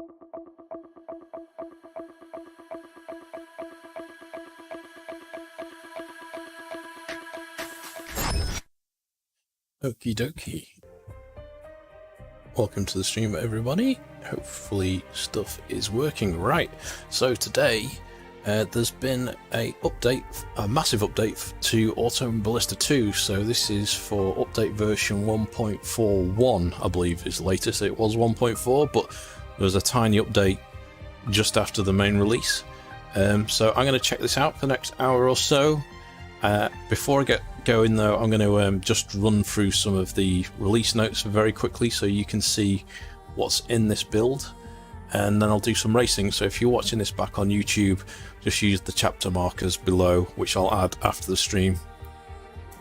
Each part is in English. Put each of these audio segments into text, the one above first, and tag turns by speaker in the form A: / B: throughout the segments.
A: Okie dokie. Welcome to the stream, everybody. Hopefully stuff is working right. So today there's been a massive update to Automobilista 2. So this is for update version 1.41, I believe is the latest. It was 1.4, but there was a tiny update just after the main release. So I'm going to check this out for the next hour or so. Before I get going though, I'm going to just run through some of the release notes very quickly so you can see what's in this build, and then I'll do some racing. So if you're watching this back on YouTube, just use the chapter markers below, which I'll add after the stream.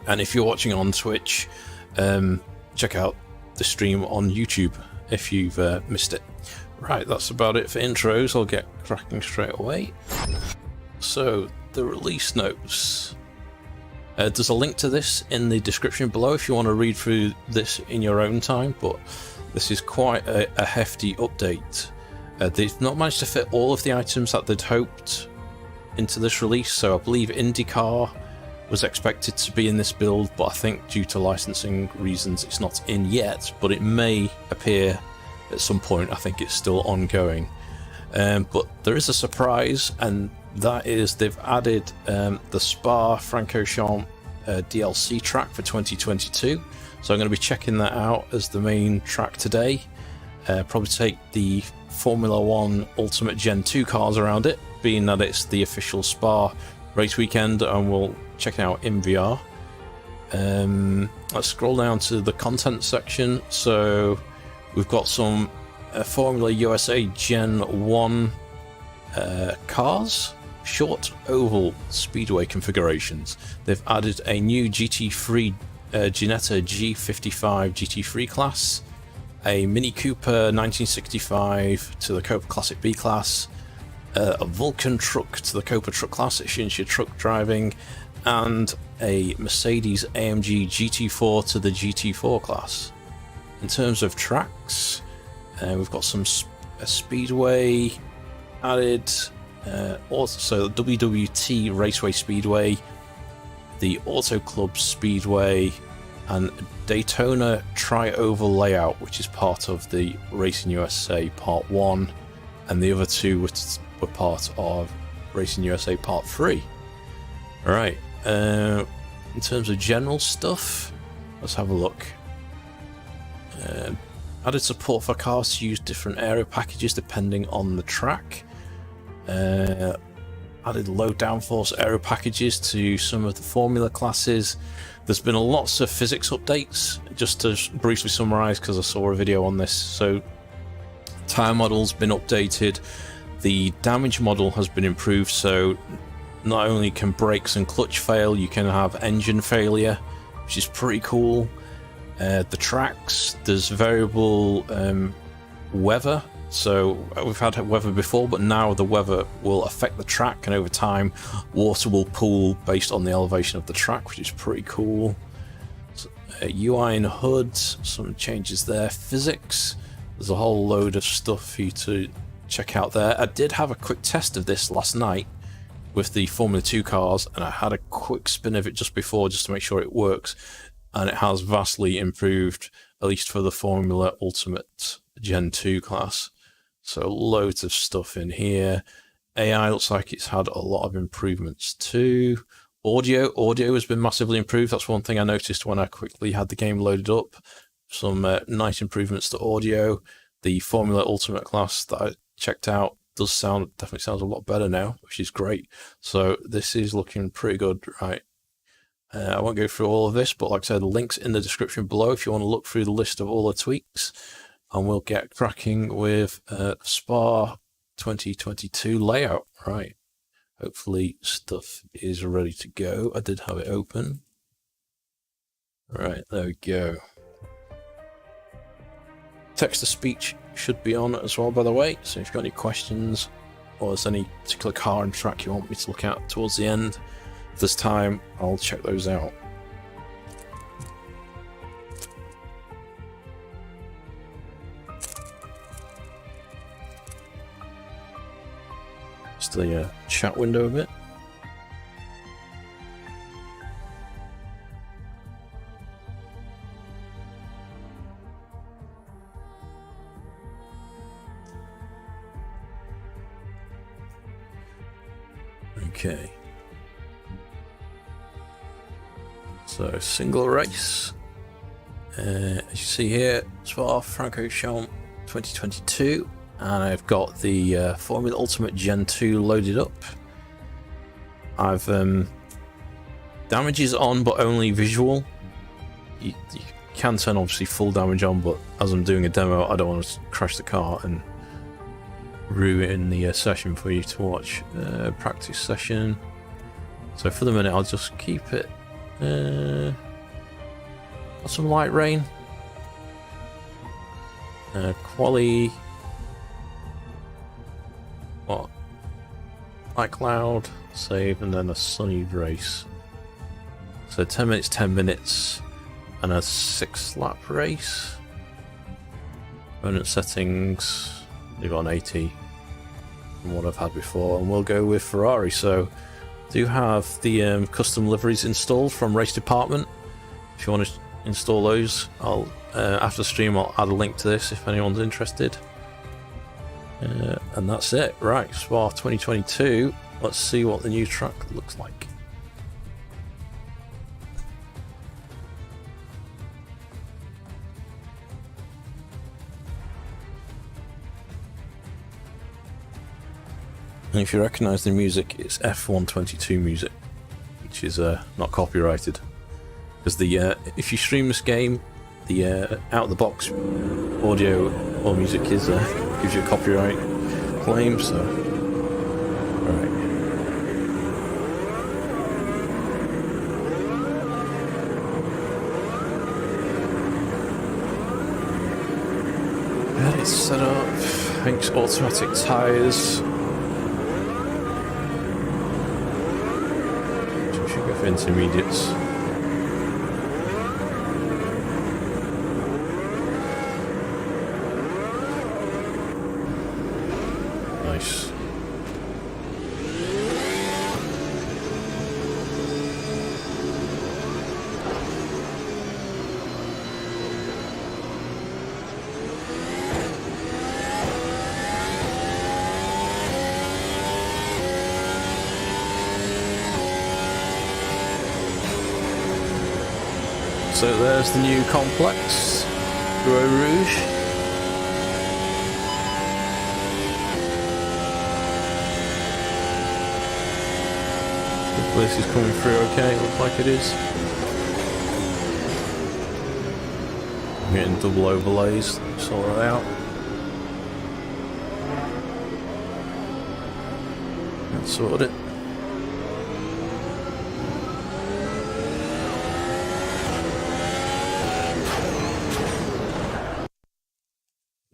A: And if you're watching on Twitch, check out the stream on YouTube if you've missed it. Right, that's about it for intros. I'll get cracking straight away. So the release notes. There's a link to this in the description below if you want to read through this in your own time, but this is quite a hefty update. They've not managed to fit all of the items that they'd hoped into this release, so I believe IndyCar was expected to be in this build, but I think due to licensing reasons it's not in yet, but it may appear at some point. I think it's still ongoing. But there is a surprise, and that is they've added the Spa-Francorchamps DLC track for 2022. So I'm going to be checking that out as the main track today. Probably take the Formula 1 Ultimate Gen 2 cars around it, being that it's the official Spa race weekend, and we'll check it out in VR. Let's scroll down to the content section. So we've got some Formula USA Gen 1 cars, short oval speedway configurations. They've added a new GT3 Ginetta G55 GT3 class, a Mini Cooper 1965 to the Copa Classic B class, a Vulcan truck to the Copa Truck Class, it shows your truck driving, and a Mercedes AMG GT4 to the GT4 class. In terms of tracks, we've got some speedway added, also the WWT Raceway Speedway, the Auto Club Speedway, and Daytona Tri-Oval Layout, which is part of the Racing USA Part 1, and the other two were part of Racing USA Part 3. Alright, in terms of general stuff, let's have a look. Added support for cars to use different aero packages depending on the track. Added low downforce aero packages to some of the formula classes. There's been lots of physics updates, just to briefly summarise because I saw a video on this. So tyre model's been updated, the damage model has been improved, so not only can brakes and clutch fail, you can have engine failure, which is pretty cool. The tracks, there's variable weather, so we've had weather before, but now the weather will affect the track, and over time water will pool based on the elevation of the track, which is pretty cool. So, UI and HUD, some changes there. Physics, there's a whole load of stuff for you to check out there. I did have a quick test of this last night with the Formula 2 cars, and I had a quick spin of it just before, just to make sure it works. And it has vastly improved, at least for the Formula Ultimate Gen 2 class. So loads of stuff in here. AI looks like it's had a lot of improvements too. Audio has been massively improved. That's one thing I noticed when I quickly had the game loaded up. Some nice improvements to audio. The Formula Ultimate class that I checked out definitely sounds a lot better now, which is great. So this is looking pretty good, right? I won't go through all of this, but like I said, the link's in the description below if you want to look through the list of all the tweaks, and we'll get cracking with Spa 2022 layout. Right, hopefully stuff is ready to go. I did have it open. Right, there we go. Text-to-speech should be on as well, by the way, so if you've got any questions or there's any particular car and track you want me to look at towards the end this time, I'll check those out. Just the chat window a bit. Okay. So single race. As you see here, Spa-Francorchamps 2022, and I've got the Formula Ultimate Gen 2 loaded up. I've damage is on, but only visual. You can turn obviously full damage on, but as I'm doing a demo, I don't want to crash the car and ruin the session for you to watch. Practice session. So for the minute, I'll just keep it. Got some light rain. Quali. What? Light cloud. Save, and then a sunny race. So 10 minutes, 10 minutes, and a 6-lap race. Opponent settings, leave it on 80 from what I've had before, and we'll go with Ferrari. So do have the custom liveries installed from Race Department. If you want to install those, I'll after the stream I'll add a link to this if anyone's interested. And that's it. Right, Spa 2022. Let's see what the new track looks like. And if you recognise the music, it's F122 music, which is not copyrighted. Because the if you stream this game, the out of the box audio or music is gives you a copyright claim. So, all right. Got it set up. I think it's automatic tyres. Should go for intermediates. Nice. So there's the new complex, Rouge Rouge. This is coming through okay, it looks like it is. I'm getting double overlays, sort it out. That's sorted it.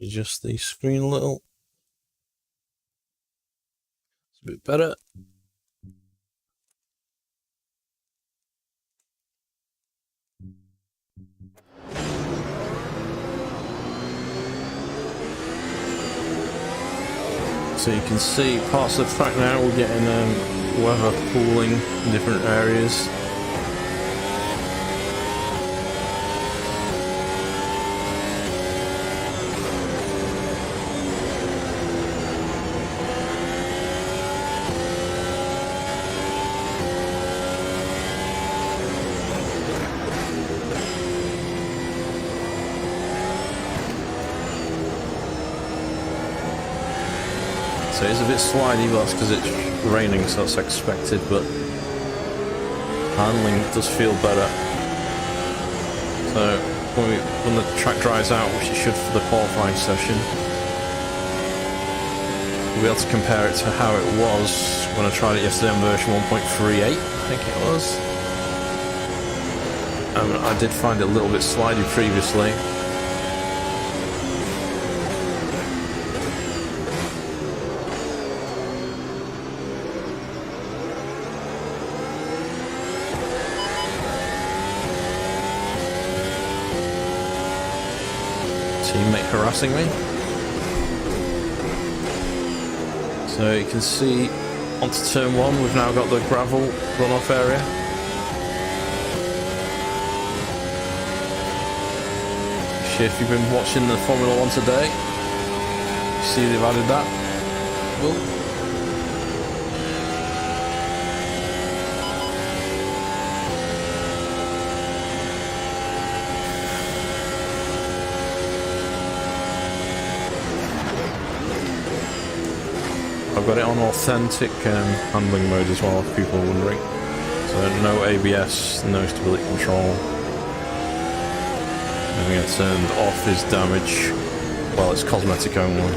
A: Adjust the screen a little. It's a bit better. So you can see parts of the track now, we're getting weather pooling in different areas. So it's a bit slidey, but that's because it's raining, so that's expected, but handling does feel better. So when the track dries out, which it should for the qualifying session, we'll be able to compare it to how it was when I tried it yesterday on version 1.38, I think it was. I did find it a little bit slidey previously. Teammate harassing me. So you can see onto turn 1, we've now got the gravel runoff area. If you've been watching the Formula 1 today, you see they've added that. Well, I've got it on authentic handling mode as well, if people are wondering. So no ABS, no stability control. Having it turned off is damage. Well, it's cosmetic only.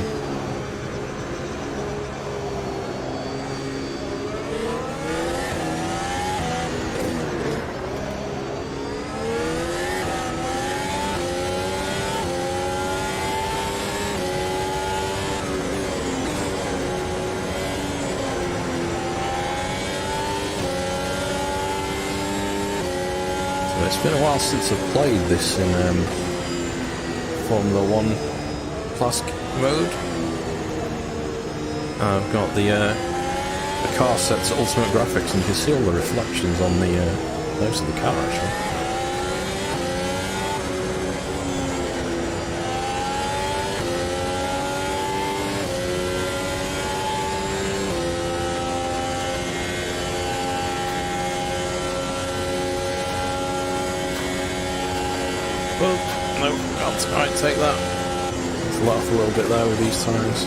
A: It's been a while since I've played this in Formula 1 Classic mode. I've got the car set to ultimate graphics, and you can see all the reflections on the nose of the car actually. Well, no, can't quite take that. Let's let off a little bit there with these tyres.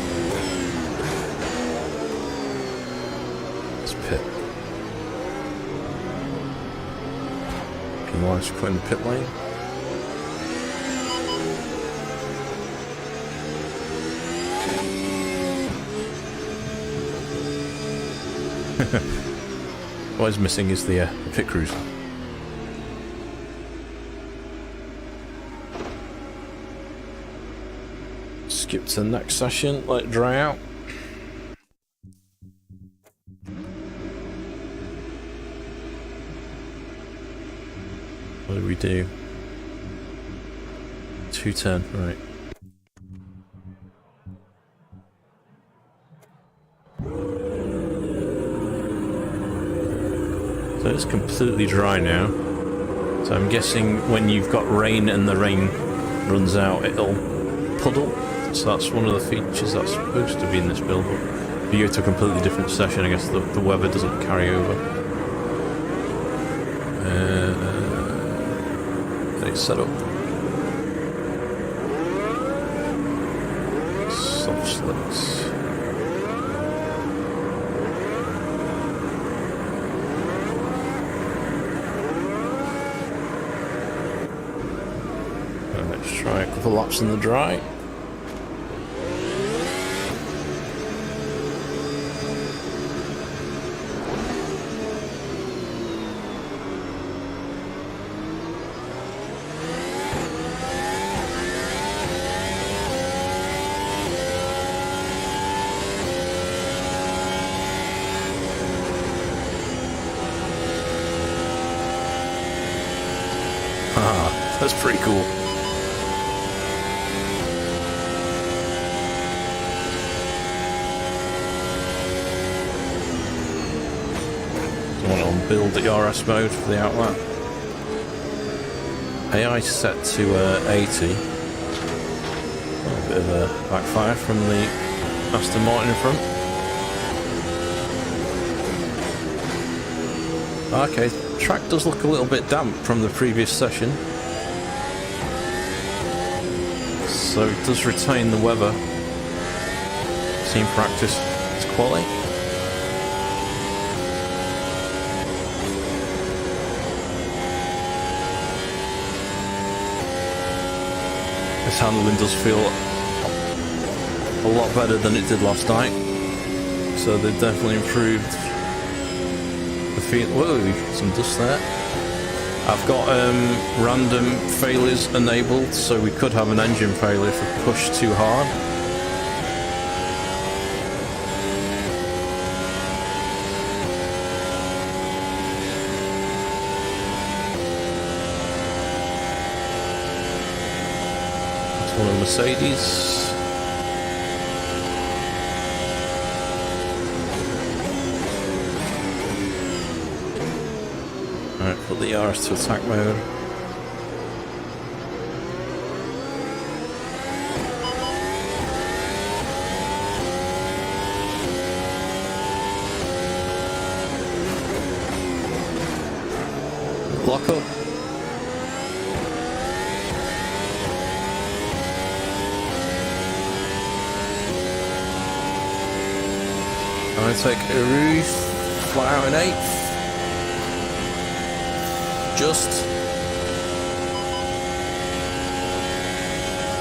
A: Let's pit. Can you want to put in the pit lane? What is missing is the pit cruise. Skip to the next session, let it dry out. What do we do? 210, right. So it's completely dry now. So I'm guessing when you've got rain and the rain runs out, it'll puddle. So that's one of the features that's supposed to be in this build. But if you go to a completely different session, I guess the weather doesn't carry over. It's set up. Soft slicks. Let's try a couple laps in the dry. That's pretty cool. I want it on build the RS mode for the outlet. AI set to 80. A bit of a backfire from the Aston Martin in front. Okay, track does look a little bit damp from the previous session. So it does retain the weather. Seen practice, it's quality. This handling does feel a lot better than it did last night. So they've definitely improved the feel. Whoa, some dust there. I've got random failures enabled, so we could have an engine failure if we push too hard. It's one of the Mercedes. the RS to attack mode. Lock up. I'm going to take a roof, fly out in 8th. Just.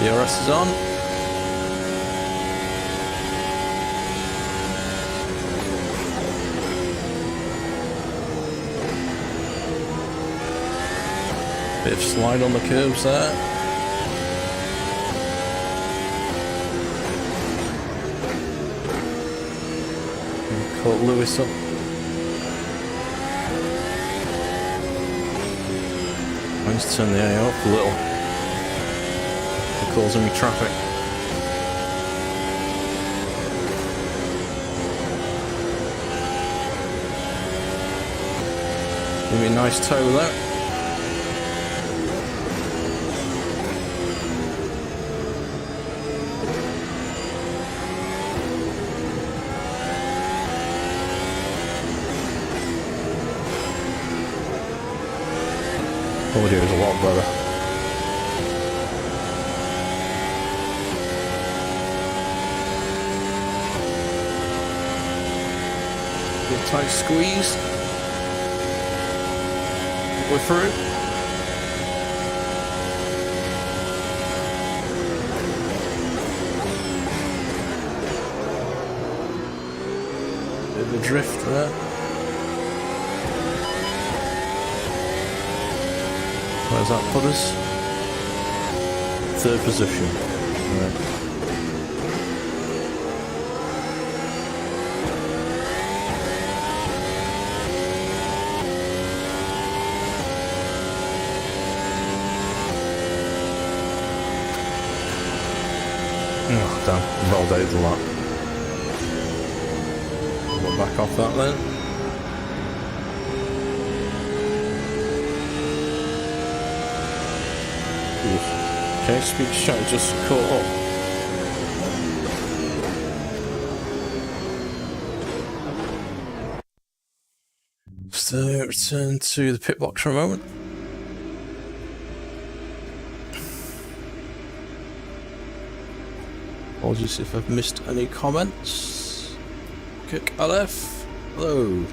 A: The RS is on. Bit of slide on the curves there. Caught Lewis up. I need to turn the A up a little. They're causing me traffic. Give me a nice tow there. Audio is a lot better. Good tight squeeze. We're through. Bit of a drift there. Where's that put us? 3rd position. Right. Oh, damn. Validated a lot. We'll back off that then. Okay, speed shot just caught up. So return to the pit box for a moment. Apologies if I've missed any comments. Kick LF. Hello.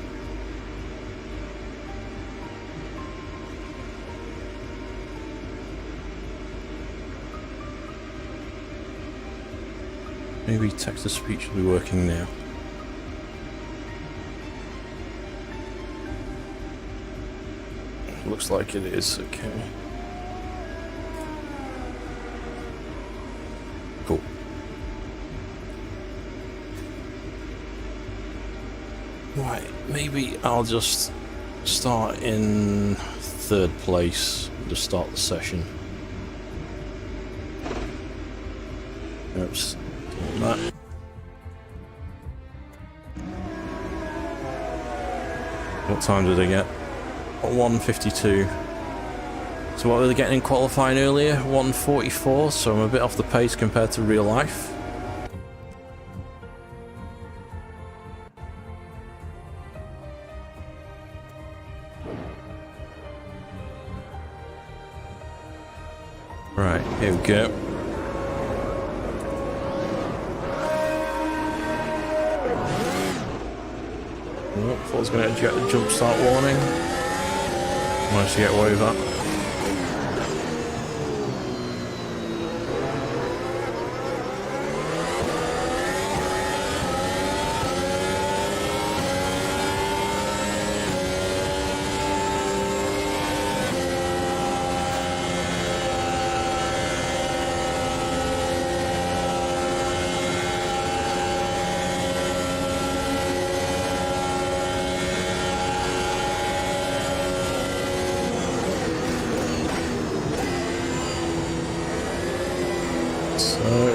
A: Maybe text-to-speech will be working now. Looks like it is, okay. Cool. Right, maybe I'll just start in 3rd place to start the session. Oops. That. What time did I get? 1:52. So what were they getting in qualifying earlier? 1:44, so I'm a bit off the pace compared to real life. Right, here we go. Thought I was going to get the jump start warning. Managed to get away with that.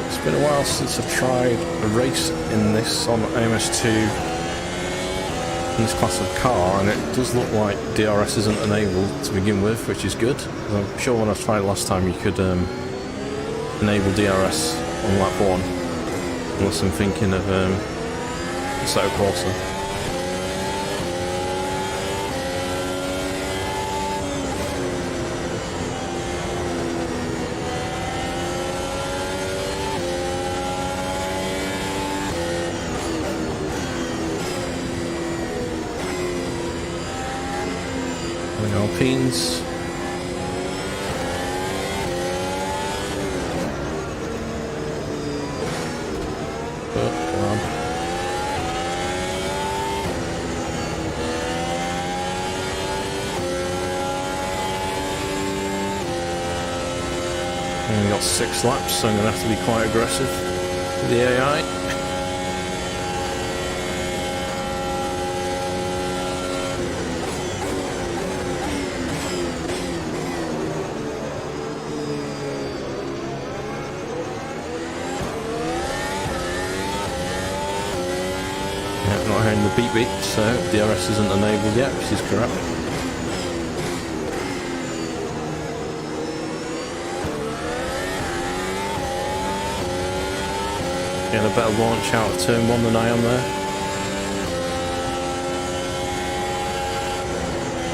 A: It's been a while since I've tried a race in this on AMS2. in this class of car, and it does look like DRS isn't enabled to begin with, which is good. I'm sure when I tried it last time you could enable DRS on lap 1, unless I'm thinking of Assetto Corsa. Alpines. Oh, come on. Only got 6 laps, so I'm going to have to be quite aggressive with the AI. Not hearing the beep beep, so DRS isn't enabled yet, which is correct. Getting a better launch out of turn 1 than I am there.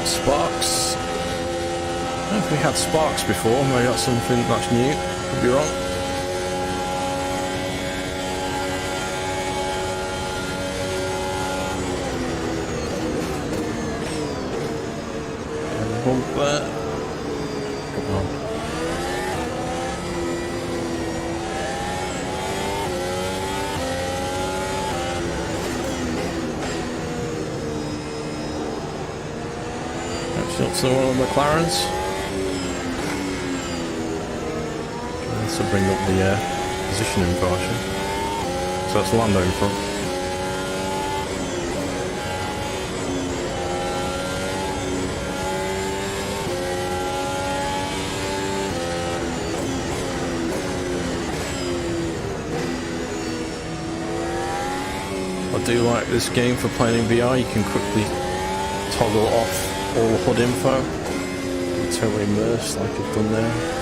A: Sparks. I don't know if we had sparks before, maybe that's something that's new, could be wrong. Bump there. Come on. Actually, up to one of the McLarens. To bring up the positioning caution. So that's Lando in front. I do like this game for playing in VR. You can quickly toggle off all the HUD info. You're totally immersed like I've done there.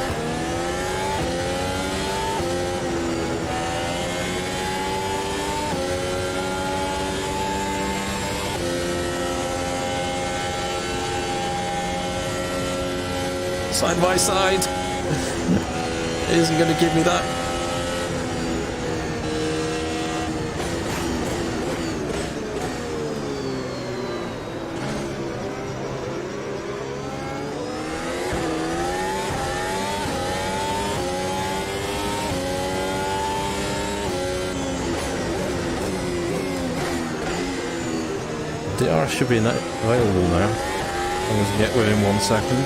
A: Side by side. It isn't going to give me that. DRS should be available now, as long as you get within 1 second.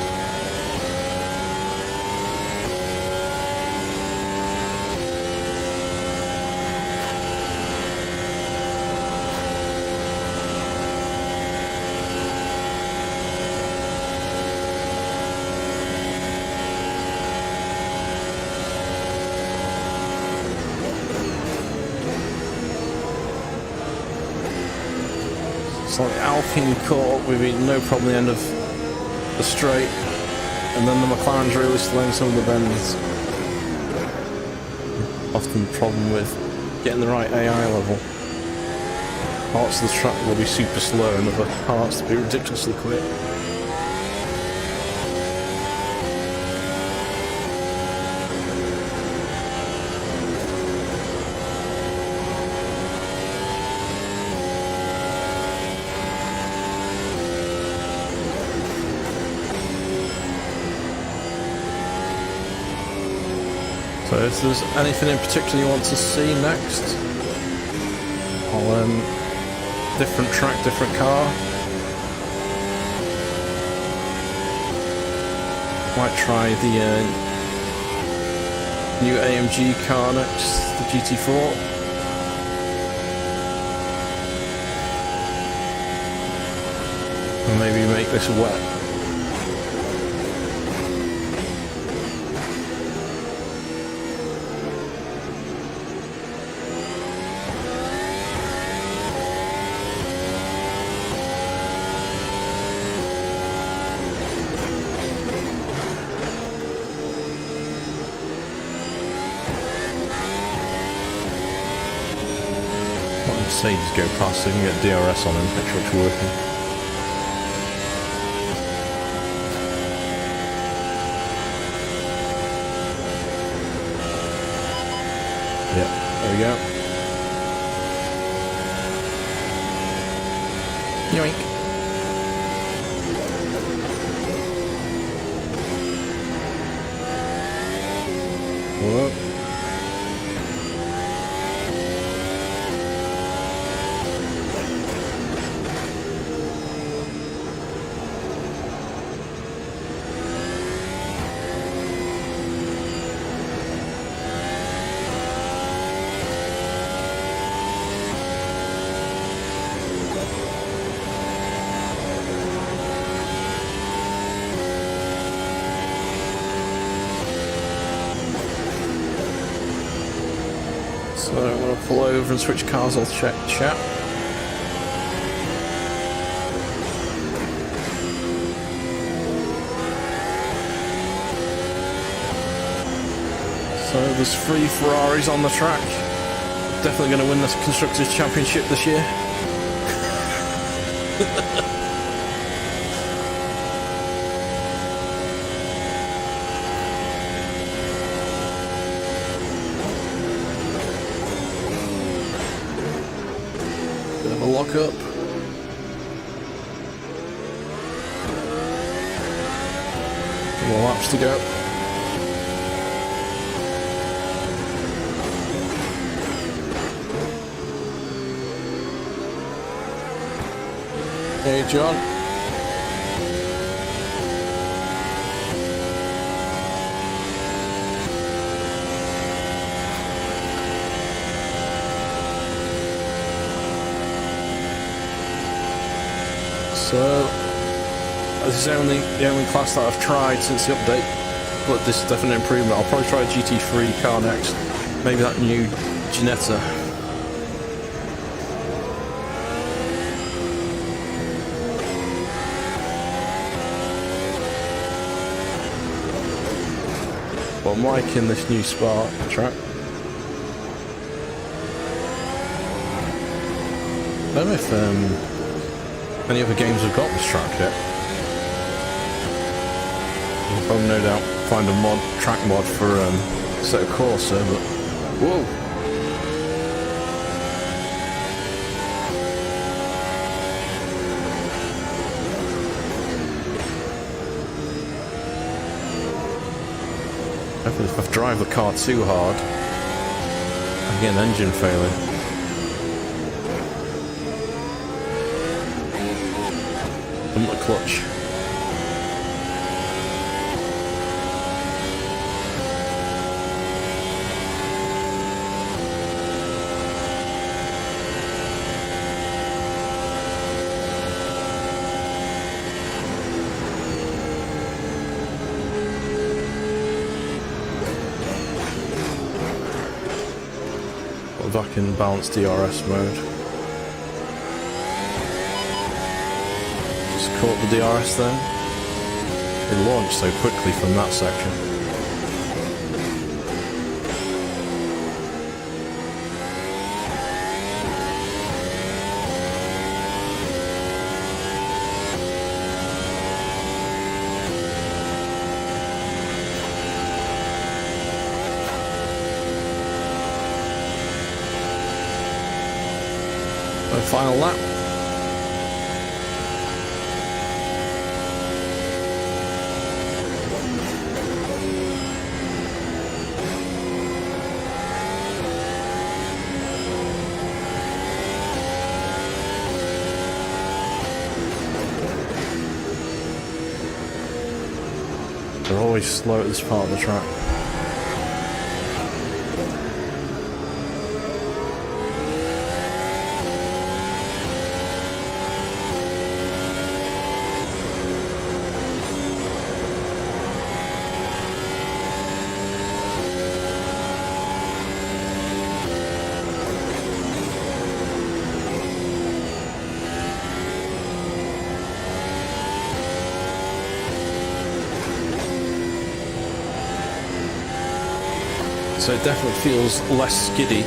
A: It's like Alpine caught up with me, no problem at the end of the straight, and then the McLaren's really slowing some of the bends. Often the problem with getting the right AI level. Parts of the track will be super slow and other parts will be ridiculously quick. So if there's anything in particular you want to see next, I'll different track, different car. Might try the new AMG car next, the GT4. And maybe make this wet. Mercedes go past so you can get DRS on him, make sure it's working. Yeah, there we go. Yoink. Whoa. So I'm going to pull over and switch cars, I'll check chat. So there's 3 Ferraris on the track. Definitely going to win this Constructors' Championship this year. Bit of a lock up. Couple more laps to go. Hey, John. So, this is the only class that I've tried since the update, but this is definitely an improvement. I'll probably try a GT3 car next, maybe that new Ginetta. Well, I'm liking this new Spark track. I don't know if any other games have got this track yet. I'll probably no doubt find a track mod for Assetto Corsa, but whoa! Hopefully if I drive the car too hard, I get an engine failure. Pump the clutch. Back in balanced DRS mode. Just caught the DRS then. It launched so quickly from that section. Final lap. They're always slow at this part of the track. So it definitely feels less skiddy.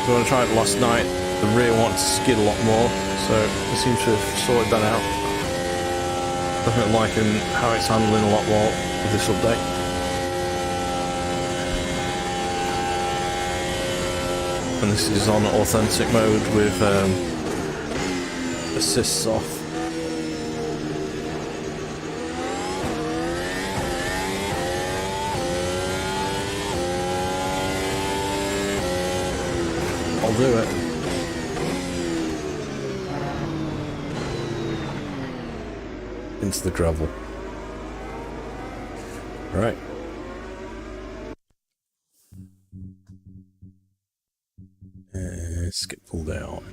A: So when I tried it last night, the rear wanted to skid a lot more, so it seems to have sorted that out. Definitely liking how it's handling a lot more with this update. And this is on authentic mode with assists off. I'll do it. Into the gravel. Right. Skip pull down.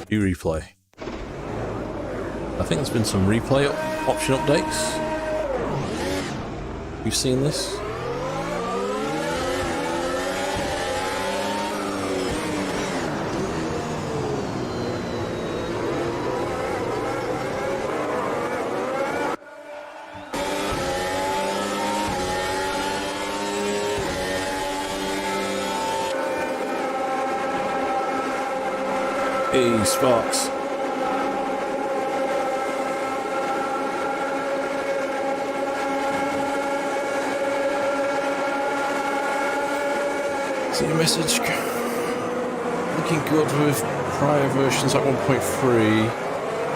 A: View replay. I think there's been some replay option updates. You've seen this? Hey, Sparks. See your message. Looking good with prior versions at 1.3.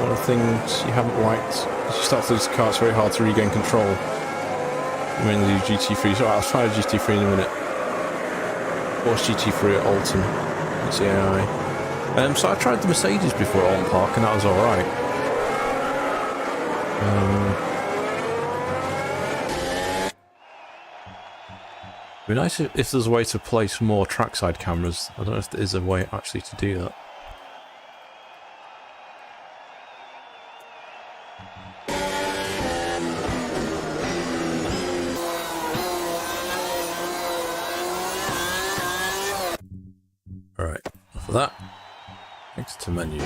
A: One of the things you haven't liked is you start to lose the car, it's very hard to regain control. Mainly GT3. So I'll try a GT3 in a minute. Porsche GT3 at Oulton. That's the AI. So I tried the Mercedes before at Oulton Park and that was alright. It'd be nice if there's a way to place more trackside cameras. I don't know if there is a way actually to do that. Alright, for that. Next to menu.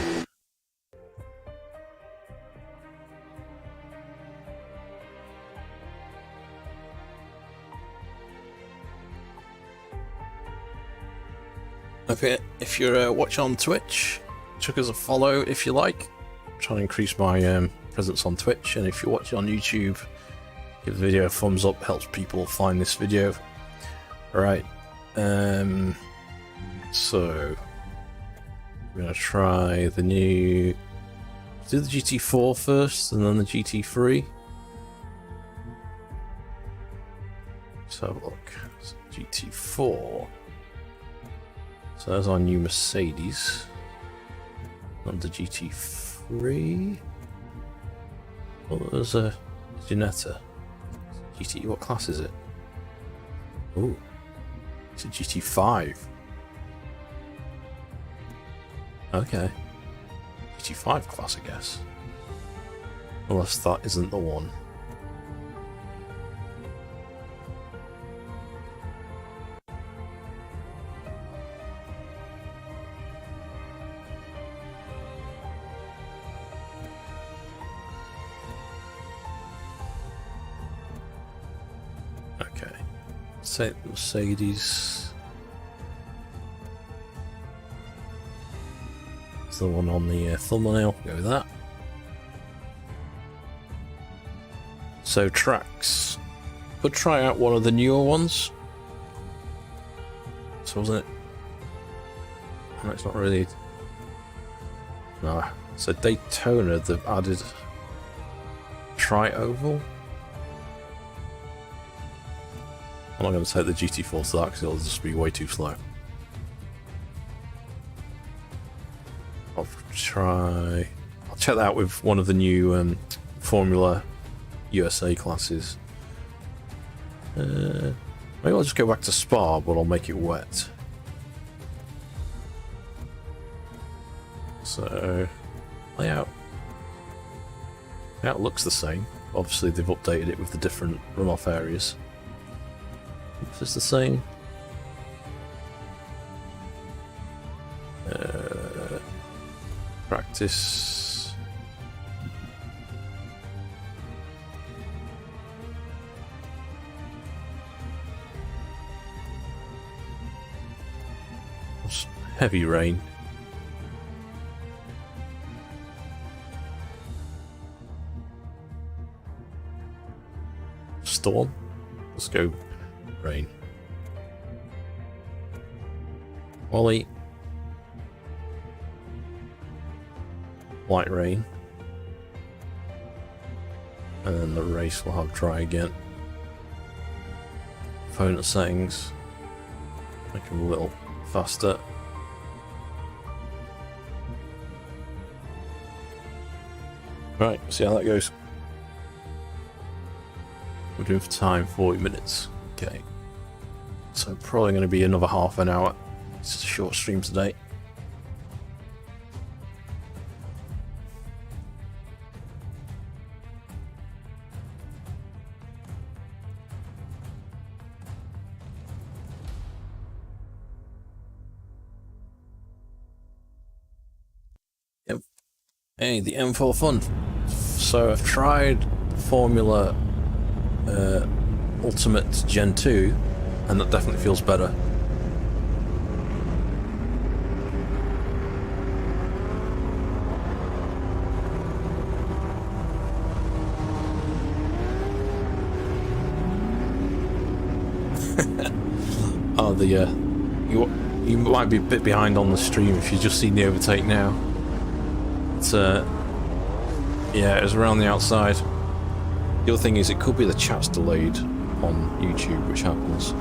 A: Okay, if you're watching on Twitch, chuck us a follow if you like. I'm trying to increase my presence on Twitch, and if you're watching on YouTube, give the video a thumbs up, helps people find this video. Alright, so we're gonna try the new. Let's do the GT4 first, and then the GT3. Let's have a look. So GT4. So there's our new Mercedes. On the GT3. Oh, there's a Ginetta. GT. What class is it? Oh, it's a GT5. Okay. GT5 class, I guess. Unless that isn't the one. Okay. Let's take the Mercedes. The one on the thumbnail, go with that. So tracks, could try out one of the newer ones. So wasn't it? No, it's not really. No, so Daytona they've added tri-oval. I'm not going to take the GT4 to that because it'll just be way too slow. I'll check that out with one of the new Formula USA classes. Maybe I'll just go back to Spa, but I'll make it wet. So, layout. Layout looks the same. Obviously, they've updated it with the different runoff areas. If it's the same. Practice. heavy rain. Storm? Let's go rain. Ollie. Light rain. And then the race will have dry again. Opponent settings. Make them a little faster. Right, see how that goes. We're doing for time 40 minutes. Okay. So probably going to be another half an hour. It's just a short stream today. Yep. Hey, the M4 fun. So I've tried Formula Ultimate Gen 2, and that definitely feels better. Oh, you might be a bit behind on the stream if you've just seen the overtake now. It's yeah, it was around the outside. The other thing is, it could be the chat's delayed on YouTube, which happens.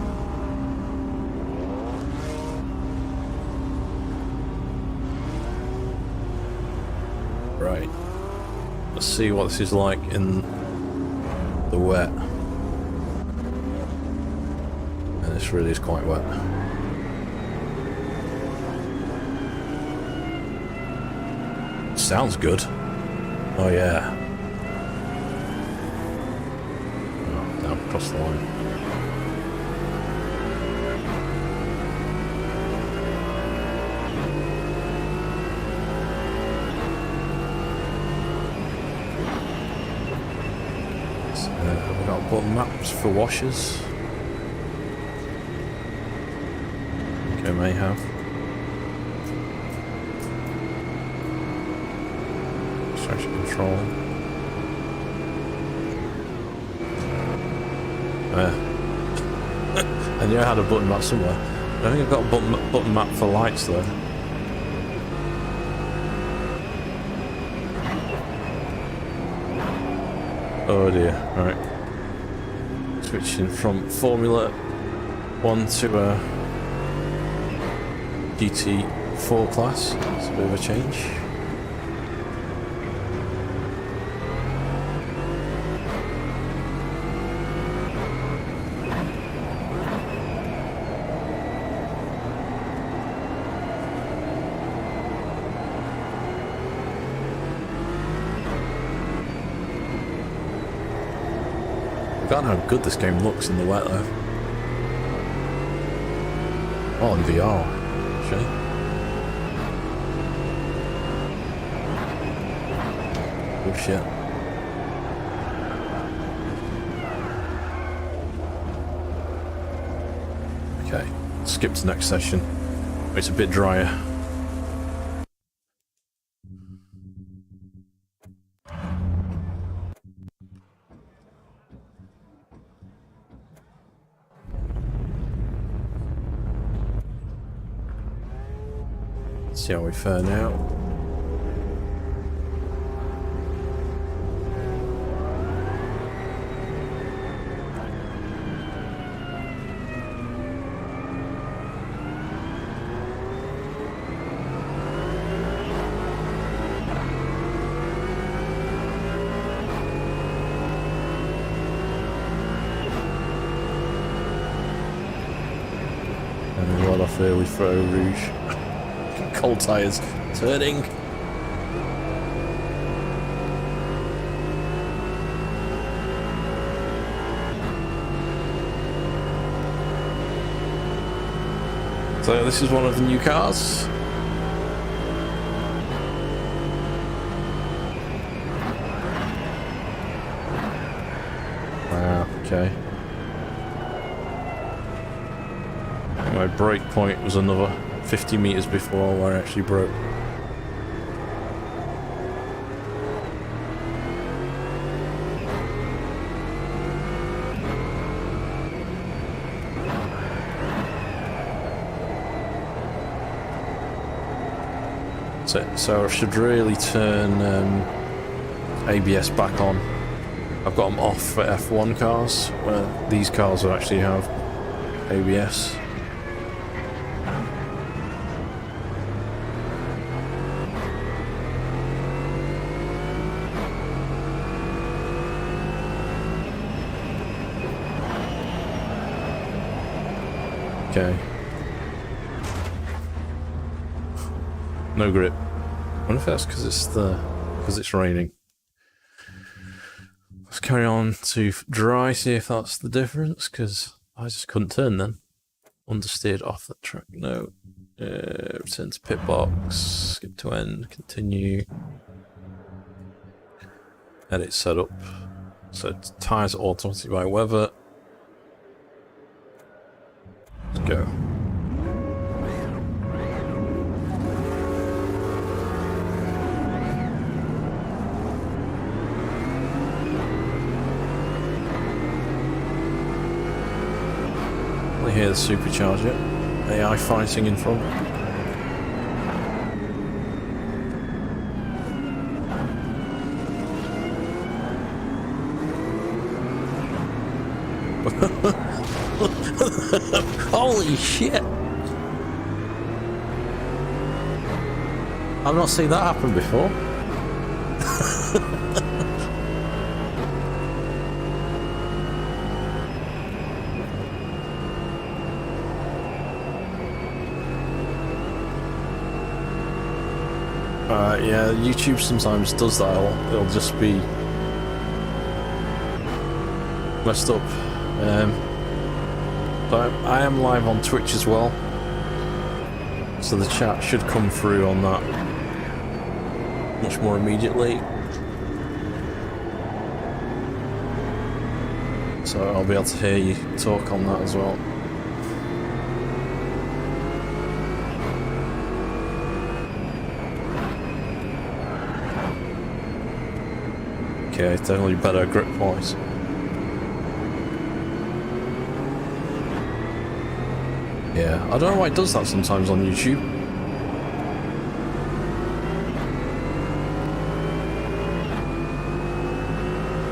A: Right. Let's see what this is like in the wet. And this really is quite wet. Sounds good. Oh yeah. Oh, down across the line. So, we've got button maps for washers. Okay, may have. Traction control. I knew I had a button map somewhere. I don't think I've got a button map for lights though. Oh dear, right. Switching from Formula 1 to a GT4 class. It's a bit of a change. I forgot how good this game looks in the wet though. Oh, in VR, actually. Oh shit. Okay, skip to next session. It's a bit drier. See how we fare now. And right off there we throw Rouge. Cold tyres turning. So this is one of the new cars. Wow, okay. My break point was another 50 meters before where I actually broke. So I should really turn ABS back on. I've got them off for F1 cars, where these cars will actually have ABS. Okay. No grip. I wonder if that's because it's raining. Let's carry on to dry, see if that's the difference, because I just couldn't turn then. Understeered off the track. No. Return to pit box. Skip to end. Continue. Edit setup. So tyres automatically by weather. Let's go. I hear the supercharger. AI fighting in front. Holy shit! I've not seen that happen before. Yeah, YouTube sometimes does that. It'll just be messed up. But I am live on Twitch as well, so the chat should come through on that much more immediately. So I'll be able to hear you talk on that as well. Okay, definitely better grip-wise. Yeah, I don't know why it does that sometimes on YouTube.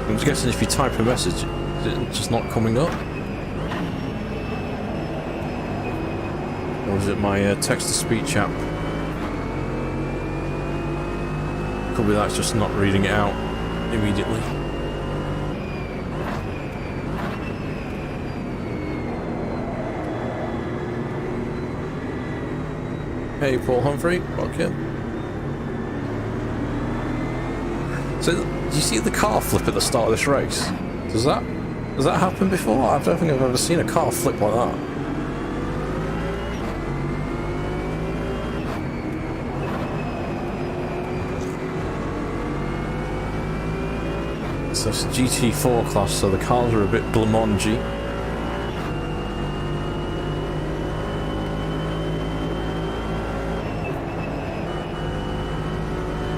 A: I'm just guessing if you type a message, it's just not coming up. Or is it my text-to-speech app? Could be that's just not reading it out immediately. Hey, Paul Humphrey, welcome. So, do you see the car flip at the start of this race? Does that happen before? I don't think I've ever seen a car flip like that. So it's a GT4 class, so the cars are a bit blancmangy.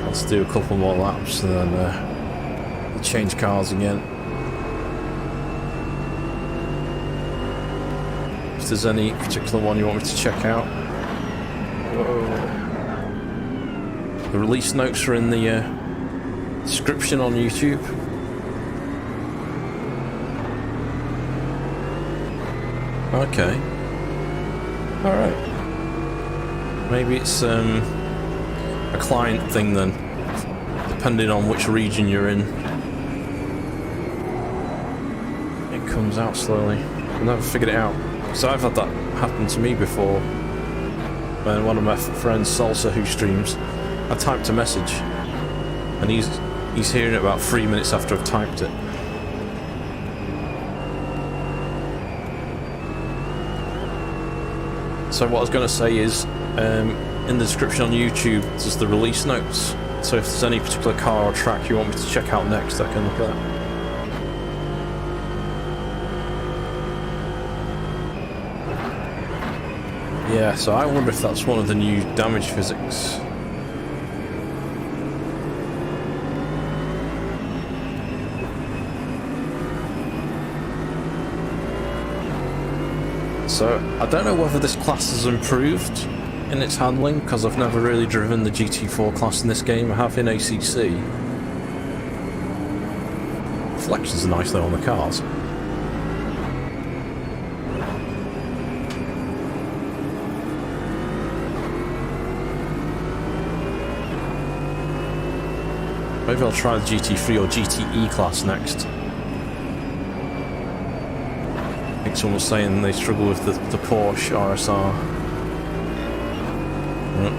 A: Let's do a couple more laps and then we'll change cars again. If there's any particular one you want me to check out. Whoa. The release notes are in the description on YouTube. Okay. Alright. Maybe it's a client thing then, depending on which region you're in. It comes out slowly. I've never figured it out. So I've had that happen to me before. When one of my friends, Salsa, who streams, I typed a message and he's hearing it about 3 minutes after I've typed it. So what I was going to say is, in the description on YouTube, there's the release notes. So if there's any particular car or track you want me to check out next, I can look at that. Yeah, so I wonder if that's one of the new damage physics. So, I don't know whether this class has improved in its handling, because I've never really driven the GT4 class in this game. I have in ACC. Reflections are nice though on the cars. Maybe I'll try the GT3 or GTE class next. I think someone was saying they struggle with the Porsche RSR.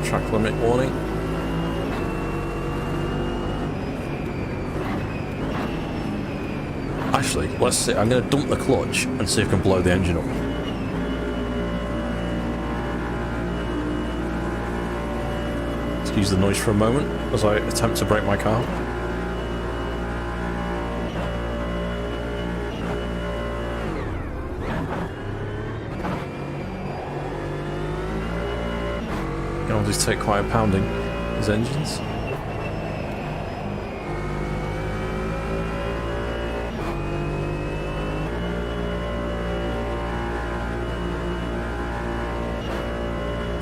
A: Track limit warning. Actually, let's see. I'm going to dump the clutch and see if I can blow the engine up. Excuse the noise for a moment as I attempt to brake my car. All these take quite a pounding, these engines.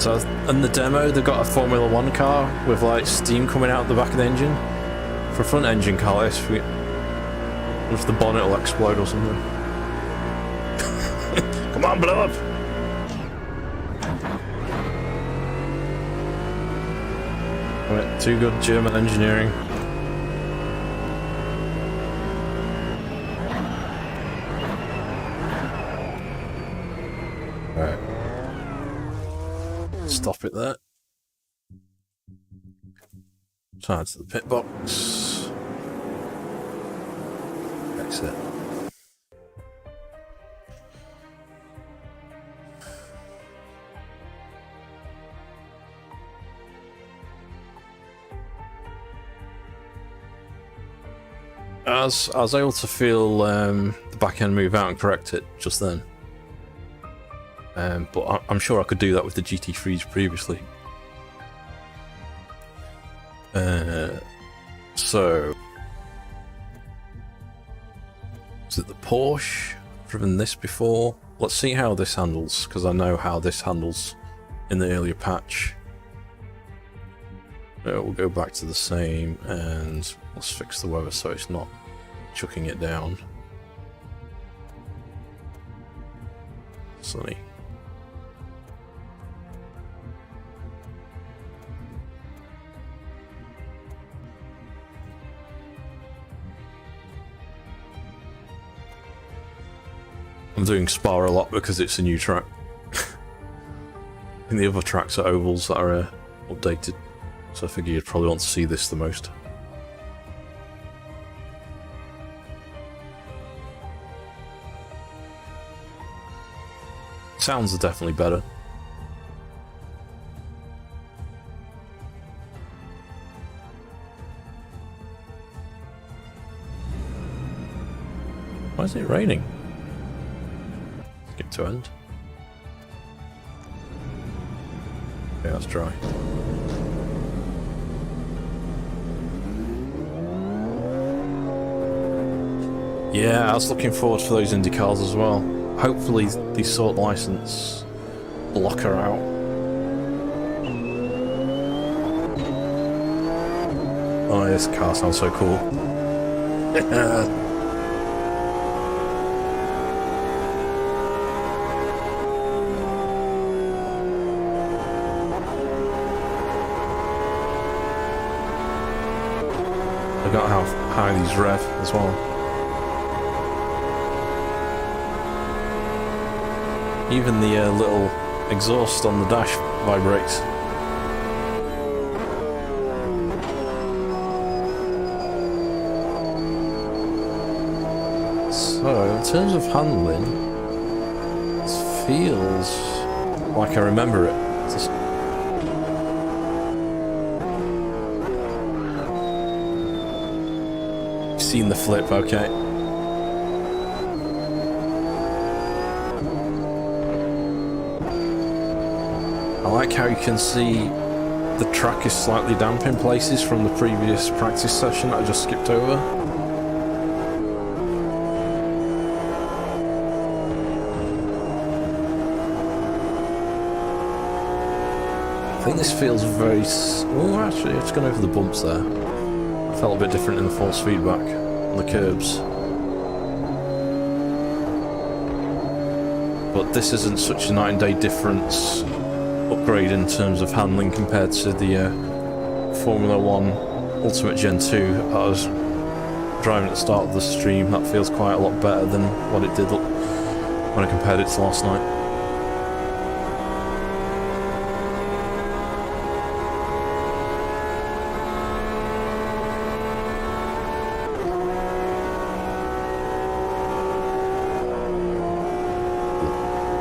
A: So in the demo they've got a Formula 1 car with like steam coming out the back of the engine. For a front engine car, if the bonnet will explode or something. Come on, blow up! Right, too good German engineering. Right. Stop it there. Turn to the pit box. Exit. I was able to feel the back end move out and correct it just then. But I'm sure I could do that with the GT3s previously. So... is it the Porsche? I've driven this before. Let's see how this handles, because I know how this handles in the earlier patch. We'll go back to the same, and let's fix the weather so it's not chucking it down. Sunny. I'm doing Spa a lot because it's a new track. And the other tracks are ovals that are updated. So I figure you'd probably want to see this the most. Sounds are definitely better. Why is it raining? Skip to end. Okay, that's dry. Yeah, I was looking forward to those Indy cars as well. Hopefully the sort license block her out. Oh, this car sounds so cool. I got how high these rev as well. Even the little exhaust on the dash vibrates. So, in terms of handling, it feels like I remember it. You've seen the flip, okay. like how you can see the track is slightly damp in places from the previous practice session that I just skipped over. I think this feels very... Oh, actually, it's gone over the bumps there. It felt a bit different in the force feedback on the curbs. But this isn't such a night and day difference upgrade in terms of handling compared to the Formula 1 Ultimate Gen 2 that I was driving at the start of the stream. That feels quite a lot better than what it did when I compared it to last night.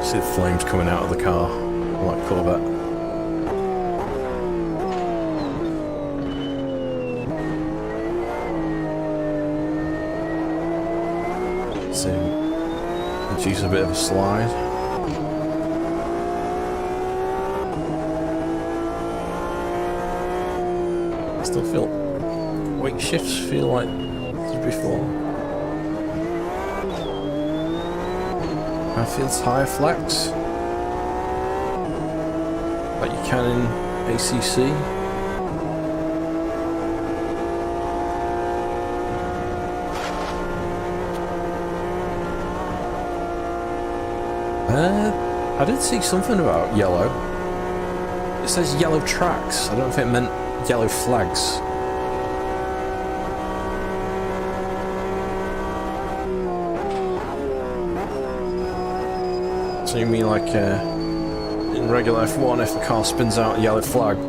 A: See the flames coming out of the car, like Corvette. So, introduce a bit of a slide. Still feel weight shifts feel like before. I feel tire flex like you can in ACC. I did see something about yellow. It says yellow tracks. I don't know if it meant yellow flags. So you mean like in regular F1 if the car spins out a yellow flag?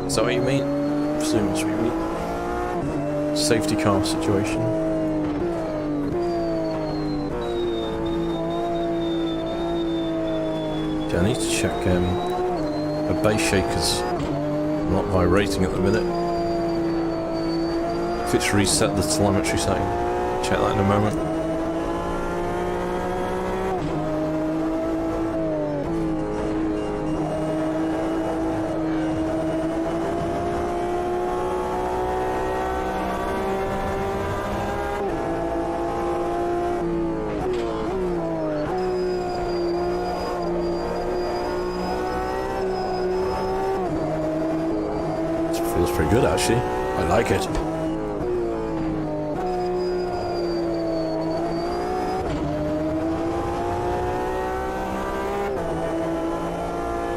A: Is that what you mean? I presume that's what you mean. Safety car situation. Okay, I need to check the base shaker's not vibrating at the minute. If it's reset the telemetry setting, check that in a moment. Feels pretty good actually. I like it.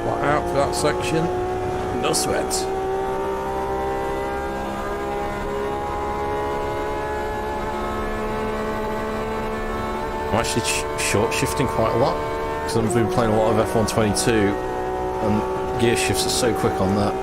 A: Flat out for that section. No sweat. I'm actually short shifting quite a lot because I've been playing a lot of F1 22 and gear shifts are so quick on that.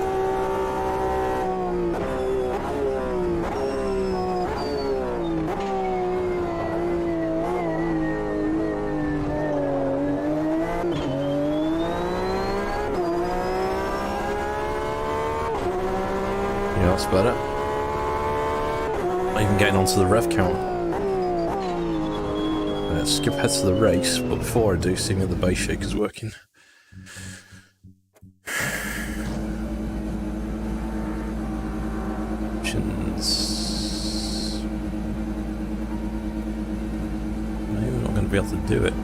A: Yeah, that's better. Not even getting onto the rev count. Skip ahead to the race, but before I do, seeing that the base shaker's working. Options. Maybe we're not going to be able to do it.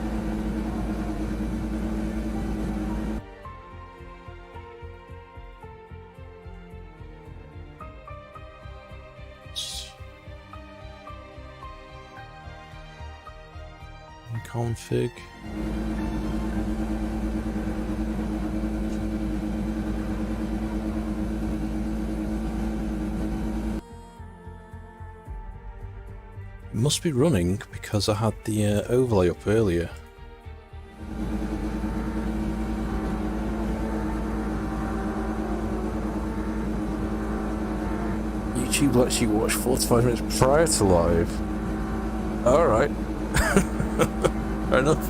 A: Config. It must be running because I had the overlay up earlier. YouTube lets you watch 45 minutes prior to live. Alright. Fair enough.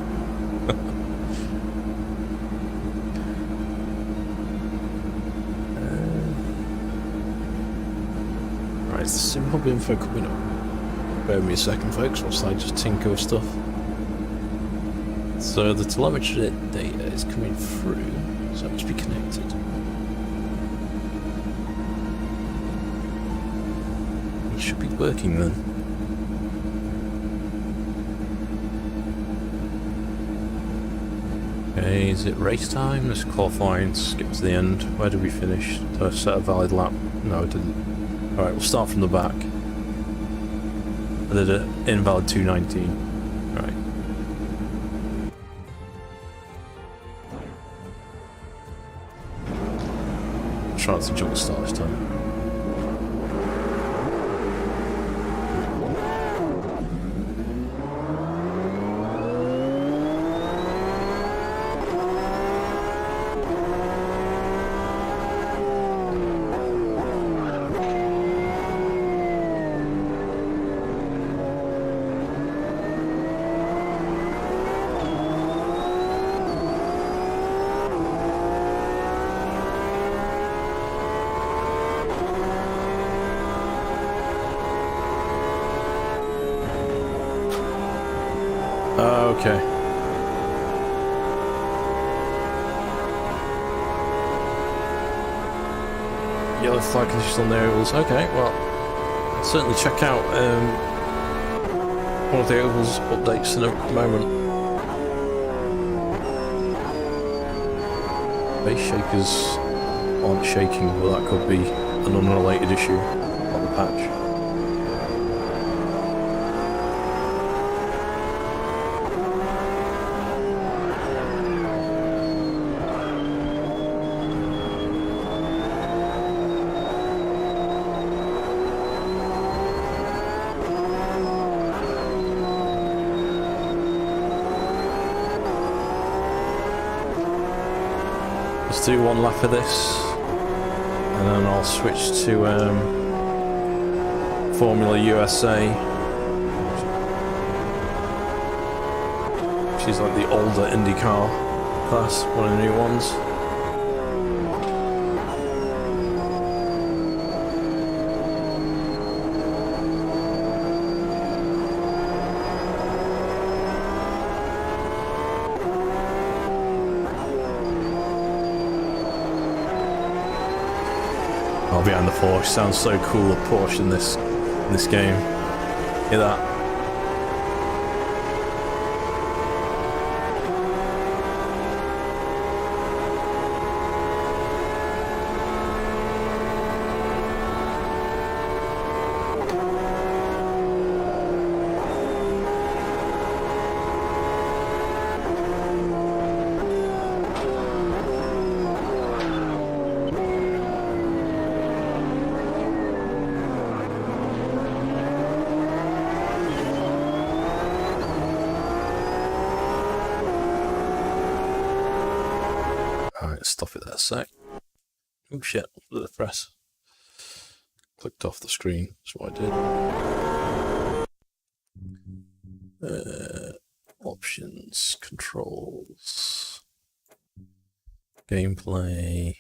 A: Right, it's the sim hub info coming up. Bear with me a second, folks, whilst I just tinker with stuff. So the telemetry data is coming through, so it must be connected. It should be working then. Okay, is it race time? It's qualifying, skip to the end. Where did we finish? Did I set a valid lap? No, I didn't. Alright, we'll start from the back. I did an invalid 219. Right. Try not to jump the start this time. Okay. Yellow flag conditions on the ovals. Okay, well, I'll certainly check out one of the ovals updates in a moment. Base shakers aren't shaking, but that could be an unrelated issue on the patch. Let's do one lap of this, and then I'll switch to Formula USA. She's like the older IndyCar class, one of the new ones. Oh, behind the Porsche sounds so cool. A Porsche in this game. Hear that? Alright, stop it there a sec. Oh shit, look at the press. Clicked off the screen, that's what I did. Options, controls, gameplay.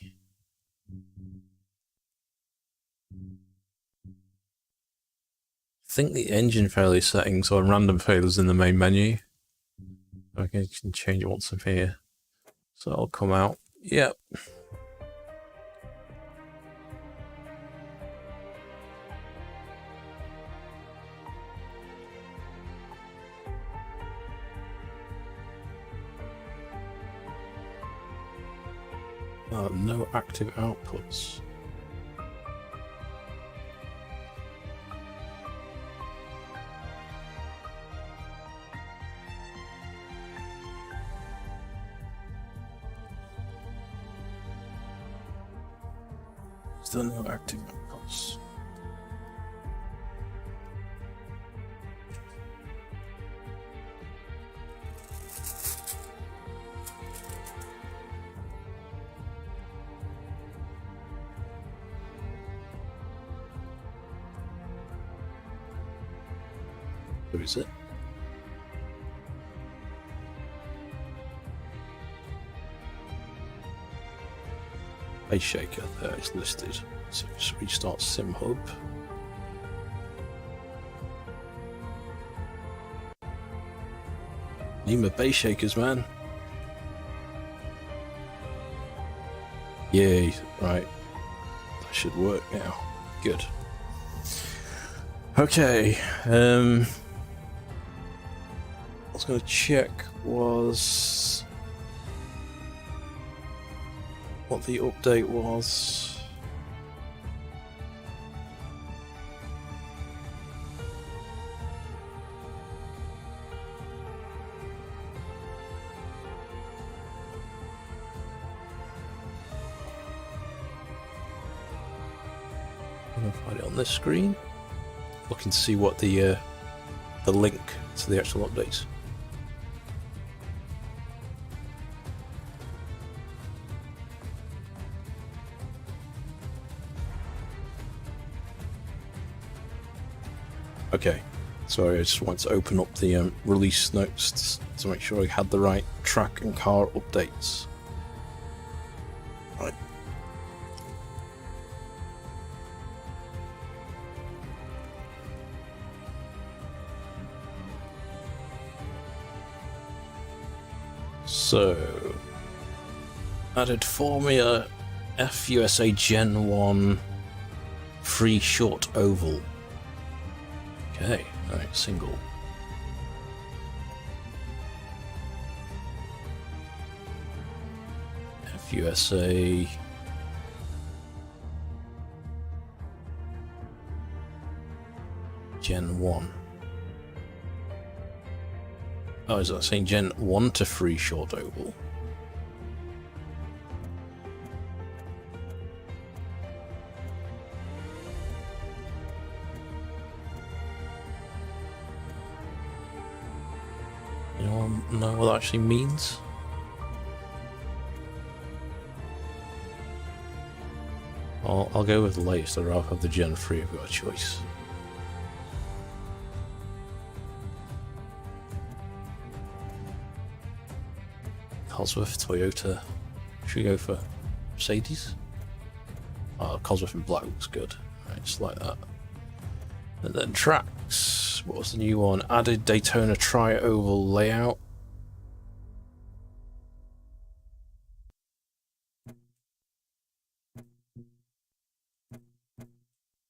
A: I think the engine failure settings are random failures in the main menu. Okay, you can change it once I'm here. So I'll come out. Yep. No active outputs. Still no active outputs. Who is it? Base shaker, there it's listed. So just restart Sim Hub. Need my base shakers, man. Yay, right. That should work now. Good. Okay, I was going to check was what the update was. I'm going to find it on this screen. Looking to see what the link to the actual updates. Okay, sorry, I just wanted to open up the release notes to make sure I had the right track and car updates. Right. So, added Formula F USA Gen 1 free short oval. Okay, alright, single. F USA Gen 1. Oh, is that saying Gen 1 to free short oval? Anyone know what that actually means? I'll go with the latest. I'd rather have the Gen 3 if I've got a choice. Cosworth, Toyota. Should we go for Mercedes? Oh, Cosworth in black looks good. Right, just like that. And then tracks. What was the new one? Added Daytona tri-oval layout.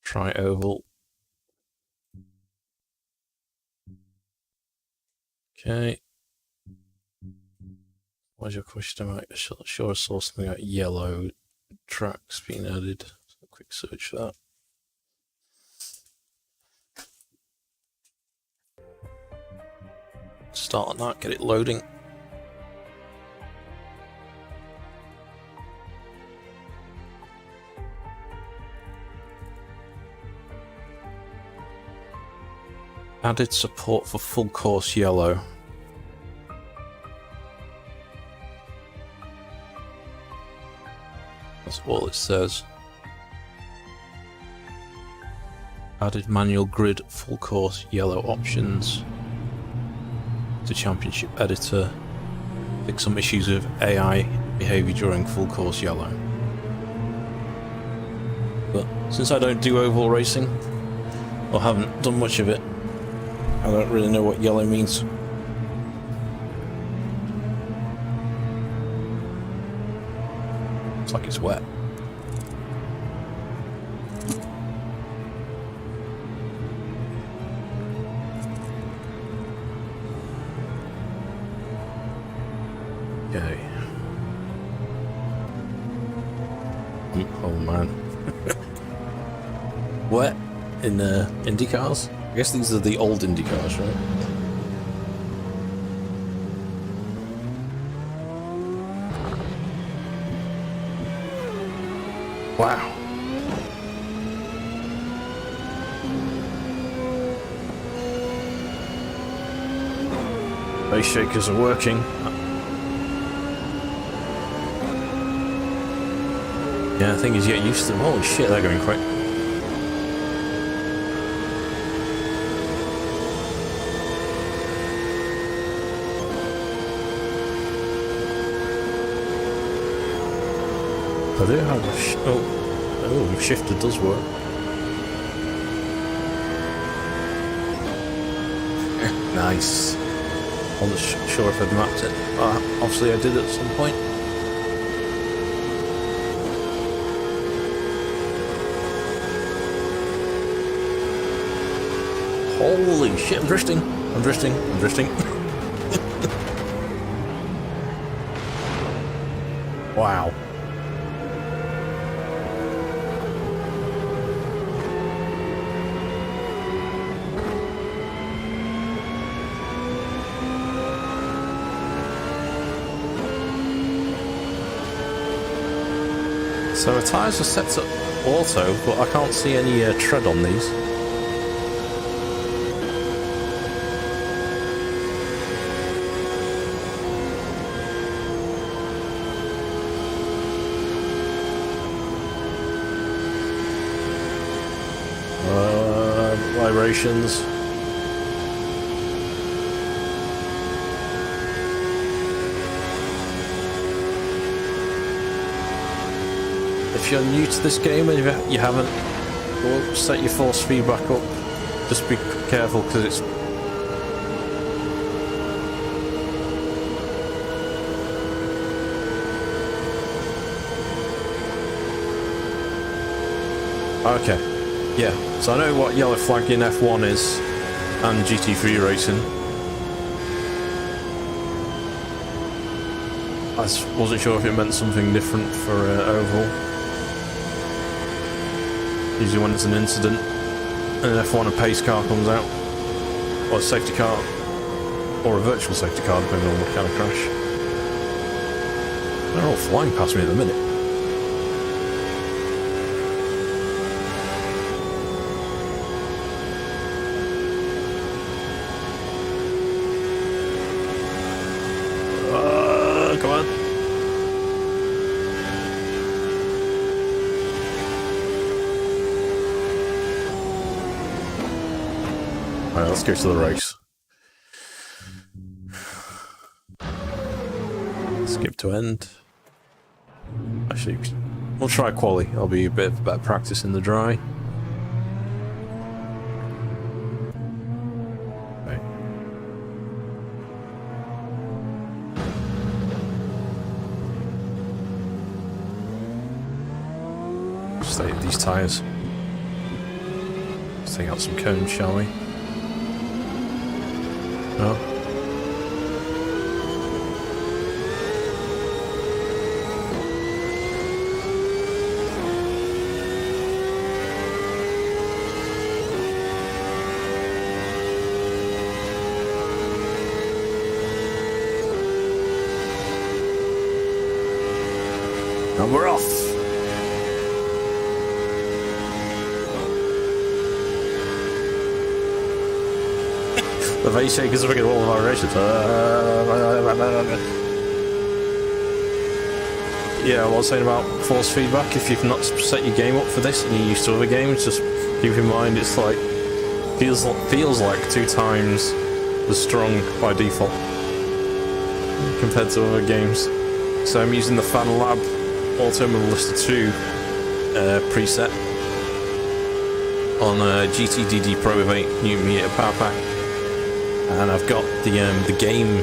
A: Tri-oval. Okay. What's your question about? Sure, I saw something like yellow tracks being added. So a quick search for that. Start on that, get it loading. Added support for full course yellow. That's all it says. Added manual grid full course yellow options. The championship editor. Fix some issues with AI behavior during full course yellow. But since I don't do oval racing, or haven't done much of it, I don't really know what yellow means. It's like it's wet. Okay. Oh man. Wet in the Indy cars? I guess these are the old Indy cars, right? Wow. Base shakers are working. Yeah, I think he's getting used to them. Holy shit, they're going quick. I do have a oh, shifter does work. Nice. I wasn't sure if I'd mapped it. Obviously I did at some point. Holy shit, I'm drifting. I'm drifting. I'm drifting. Wow. So the tyres are set to auto, but I can't see any tread on these. Vibrations. If you're new to this game and you haven't set your force feedback up, just be careful because it's okay. Yeah, so I know what yellow flag in F1 is and GT3 racing. I wasn't sure if it meant something different for oval. Usually when it's an incident, and in F1 a pace car comes out, or a safety car, or a virtual safety car depending on what kind of crash. They're all flying past me at the minute. Come on. Alright, let's go to the race. Skip to end. Actually, we'll try quali. I'll be a bit of better practice in the dry. Okay. State these tyres. Let's take out some cones, shall we? No. And we're off. The face shakers are making all of our races. Yeah, I was saying about force feedback. If you've not set your game up for this and you're used to other games, just keep in mind it's like feels like 2 times as strong by default compared to other games. So I'm using the Fan Lab Automobilista 2 preset on GTDD Pro with 8 Nm power pack, and I've got the game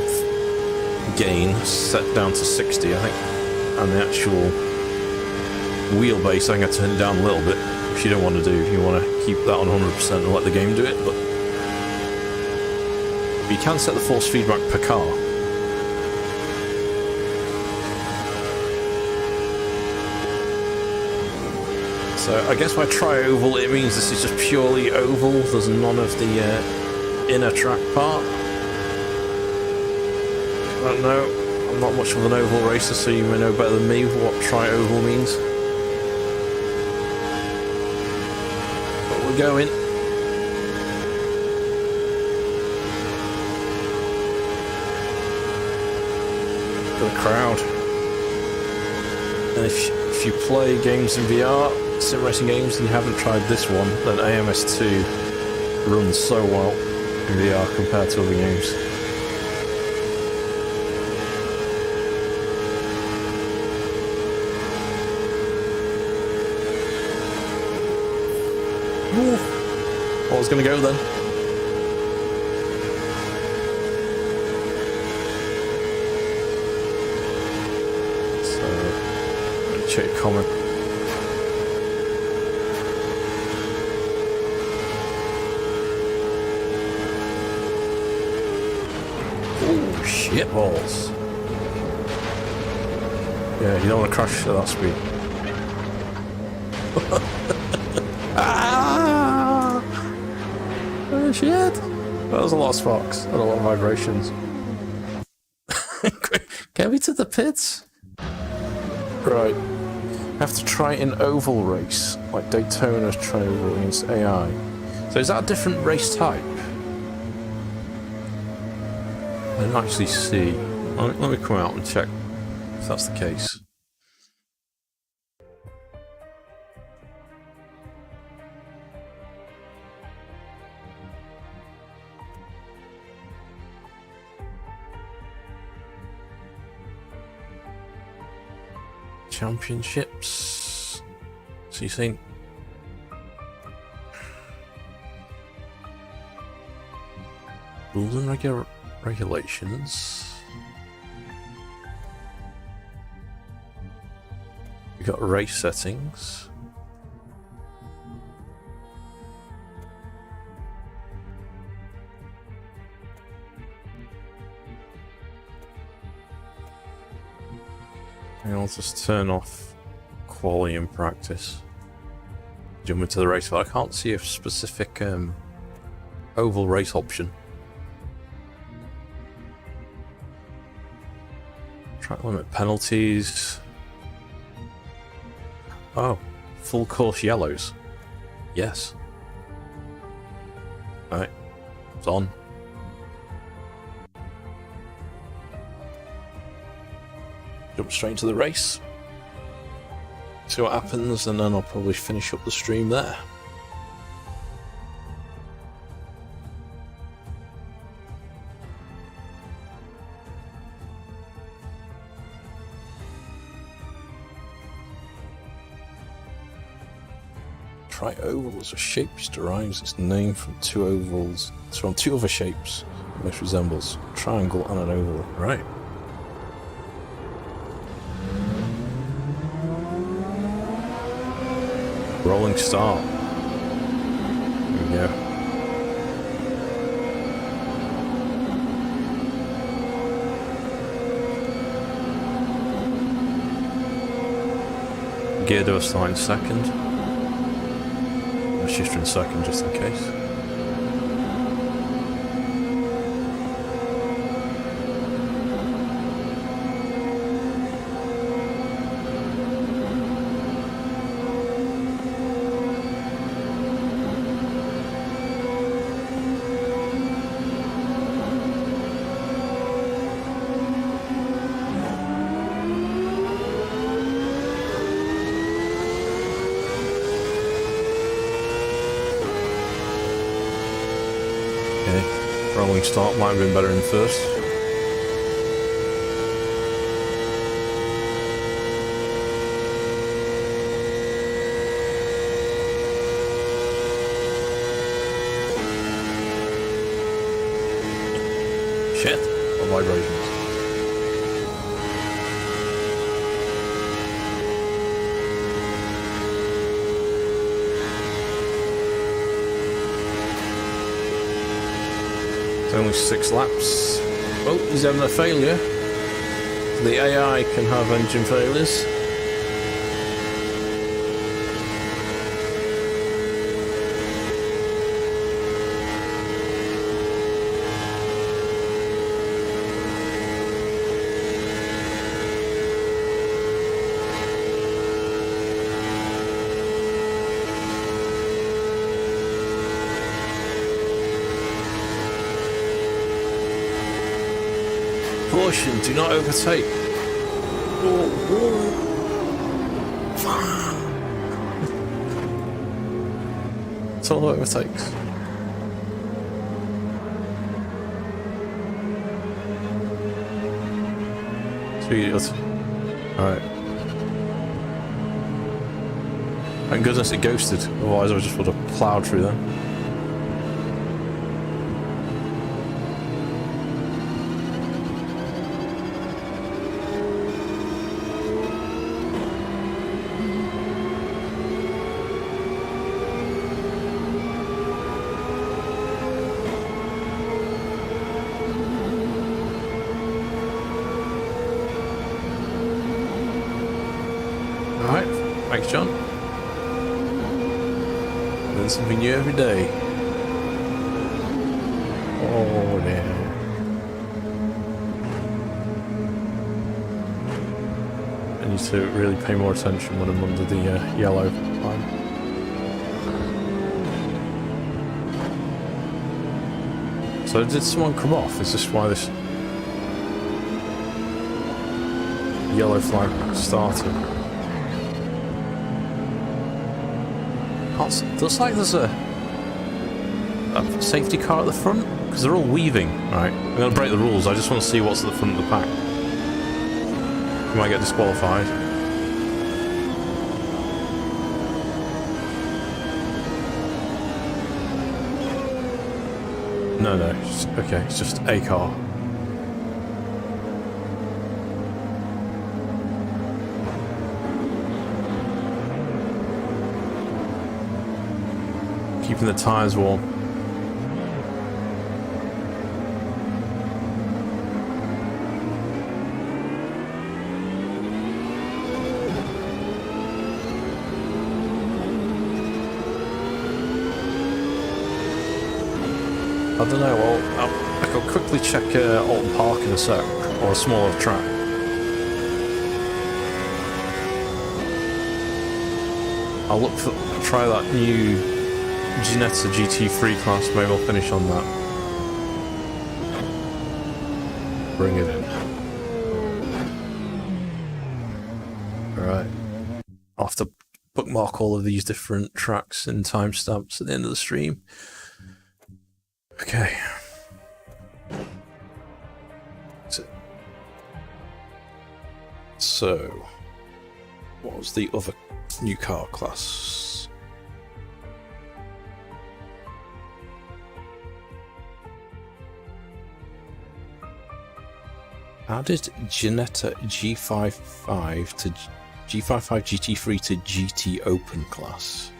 A: gain set down to 60, I think, and the actual wheelbase I think I turn it down a little bit, which you don't want to do if you want to keep that on 100% and let the game do it. But you can set the force feedback per car. So I guess by tri-oval it means this is just purely oval, there's none of the inner track part. I don't know, I'm not much of an oval racer, so you may know better than me what tri-oval means. But we're going. Got a crowd. And if you play games in VR, sim racing games, and you haven't tried this one, then AMS2 runs so well in VR compared to other games. Ooh. Well, I was going to go then. check your comment. Oh, shit balls. Yeah, you don't want to crash at that speed. Ah! Oh, shit. That was a lot of sparks and a lot of vibrations. Get me to the pits. Right. Have to try an oval race, like Daytona's trying oval against AI. So is that a different race type? I didn't actually see. Let me come out and check if that's the case. Championships. So you think rules and regulations. We got race settings. And I'll just turn off quality and practice. Jump into the race, but I can't see a specific oval race option. Track limit penalties. Oh, full course yellows. Yes. Alright, it's on. Jump straight into the race. See what happens, and then I'll probably finish up the stream there. Tri-oval as a shape derives its name from two ovals, from two other shapes, which resembles a triangle and an oval. Right. Rolling start. There we go. Gear to a slide second. A shifter in second just in case. Rolling start might have been better than first. Shit, what vibrations. Only 6 laps. Oh, he's having a failure. The AI can have engine failures. Caution, do not overtake. It's all overtakes. Sweet. Alright. Thank goodness it ghosted, otherwise I just would have ploughed through them. John. Learn something new every day. Oh, no. I need to really pay more attention when I'm under the yellow line. So did someone come off? Is this why this yellow flag started? Looks like there's a safety car at the front, because they're all weaving. Right, I'm going to break the rules. I just want to see what's at the front of the pack. You might get disqualified. No, okay, it's just a car. Keeping the tyres warm. I don't know, well, I'll quickly check Oulton Park in a sec, or a smaller track. I'll try that new Ginetta GT3 class, maybe I'll finish on that. Bring it in. Alright. I'll have to bookmark all of these different tracks and timestamps at the end of the stream. Okay. So, what was the other new car class? How did Ginetta G55 to G55 GT3 to GT Open class?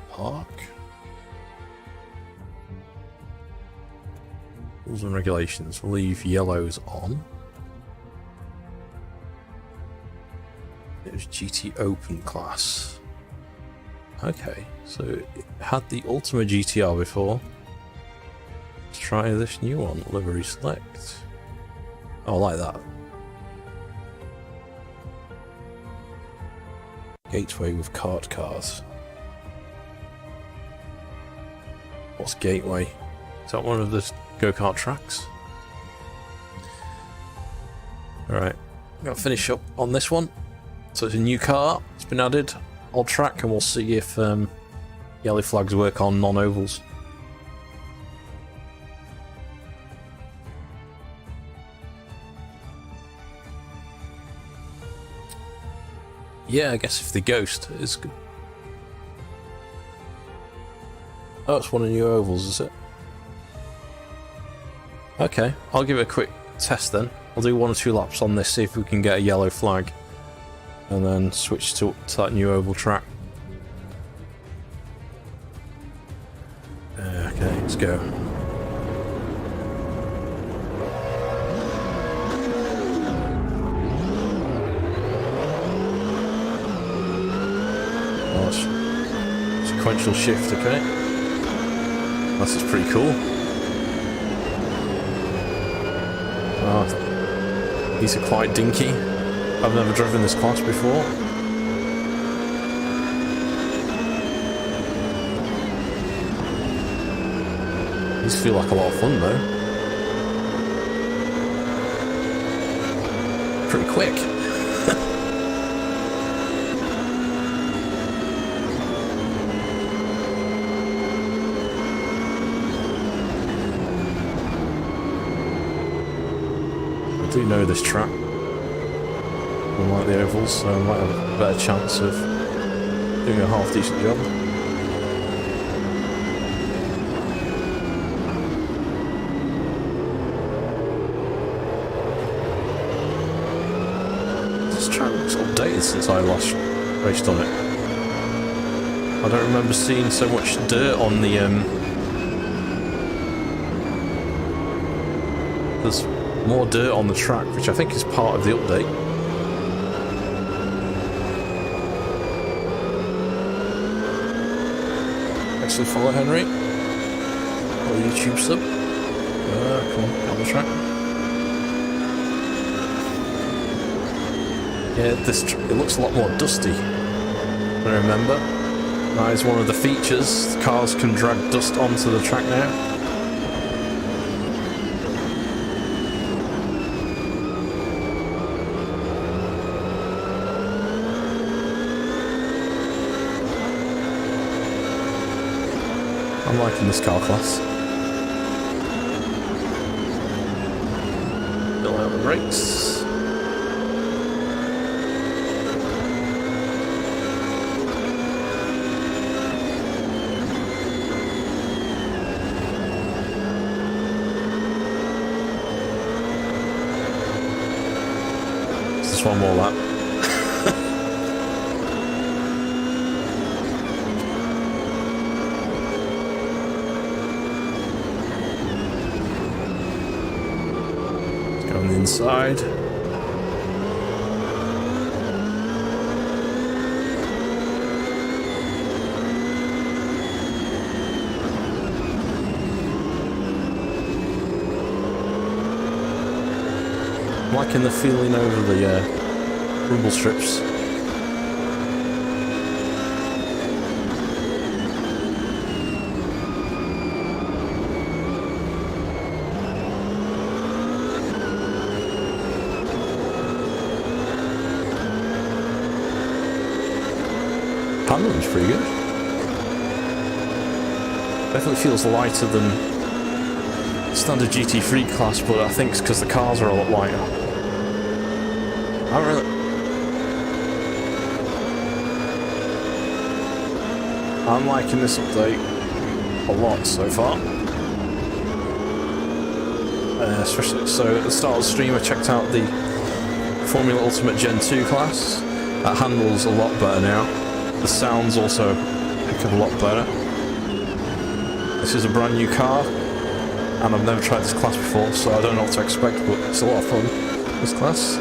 A: Park. Rules and regulations. We'll leave yellows on. There's GT Open class. Okay, so it had the Ultima GTR before. Let's try this new one. Livery select. Oh, I like that. Gateway with kart cars. What's Gateway? Is that one of the go-kart tracks? Alright, I'm going to finish up on this one. So it's a new car, it's been added, old track, and we'll see if yellow flags work on non-ovals. Yeah, I guess if the ghost is good. Oh, it's one of the new ovals, is it? Okay, I'll give it a quick test then. I'll do 1 or 2 laps on this, see if we can get a yellow flag. And then switch to that new oval track. Okay, let's go. Oh, sequential shift, okay. This is pretty cool. Oh, these are quite dinky. I've never driven this class before. These feel like a lot of fun though. Pretty quick. I do know this track. Unlike the ovals, so I might have a better chance of doing a half decent job. This track looks updated since I last raced on it. I don't remember seeing so much dirt on the there's more dirt on the track, which I think is part of the update. Actually follow Henry. Or YouTube sub. Come on the track. Yeah, it looks a lot more dusty than I remember. That is one of the features. Cars can drag dust onto the track now. I'm liking this car class. Fill out the brakes. Just one more lap. On the inside. I'm liking the feeling over the rumble strips. Handling's pretty good. Definitely feels lighter than standard GT3 class, but I think it's because the cars are a lot lighter. I'm liking this update a lot so far. Especially so at the start of the stream I checked out the Formula Ultimate Gen 2 class. That handles a lot better now. The sound's also a heck of a lot better. This is a brand new car, and I've never tried this class before, so I don't know what to expect, but it's a lot of fun, this class.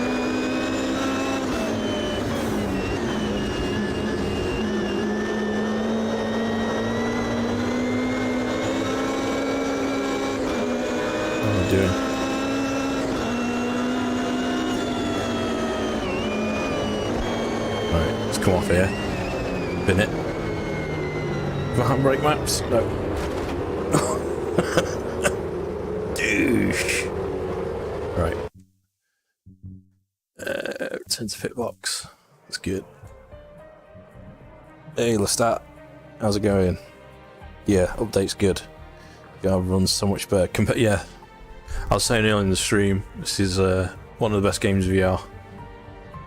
A: What am I doing? Right, let's come off here. Bin it. The handbrake maps? No. Douche. Right. Return to pit box. That's good. Hey, Lestat. How's it going? Yeah, update's good. Car runs so much better. Yeah. I was saying earlier in the stream, this is one of the best games of VR.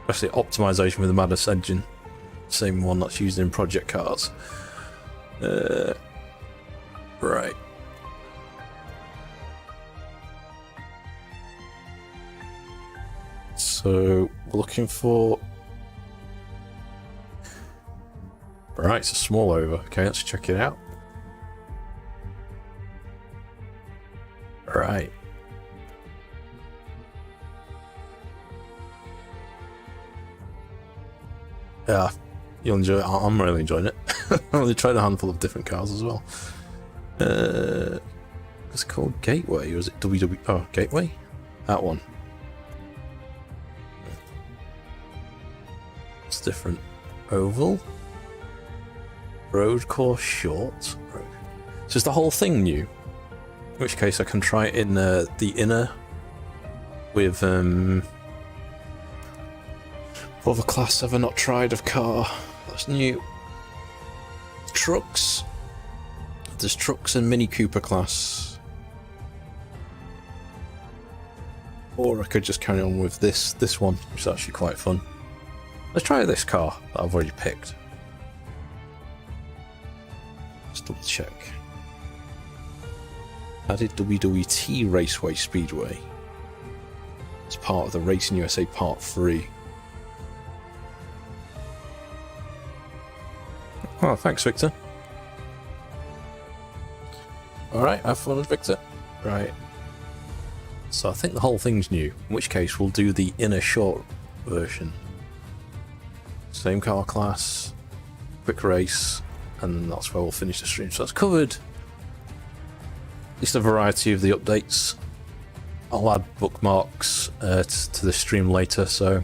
A: Especially optimization with the Madness engine. Same one that's used in project cars. Right. So we're looking for. Right, it's a small over. Okay, let's check it out. Right. Yeah. You'll enjoy it. I'm really enjoying it. I've only tried a handful of different cars as well. It's called Gateway, or is it WW? Oh, Gateway? That one. It's different. Oval. Road course short. So is the whole thing new? In which case I can try it in the inner with other class I've not tried of car. That's new. Trucks. There's trucks and Mini Cooper class. Or I could just carry on with this one, which is actually quite fun. Let's try this car that I've already picked. Let's double check. Added WWT Raceway Speedway. It's part of the Racing USA Part 3. Oh, thanks, Victor. Alright, have fun, Victor. Right. So I think the whole thing's new, in which case we'll do the inner short version. Same car class, quick race, and that's where we'll finish the stream. So that's covered at least a variety of the updates. I'll add bookmarks to the stream later, so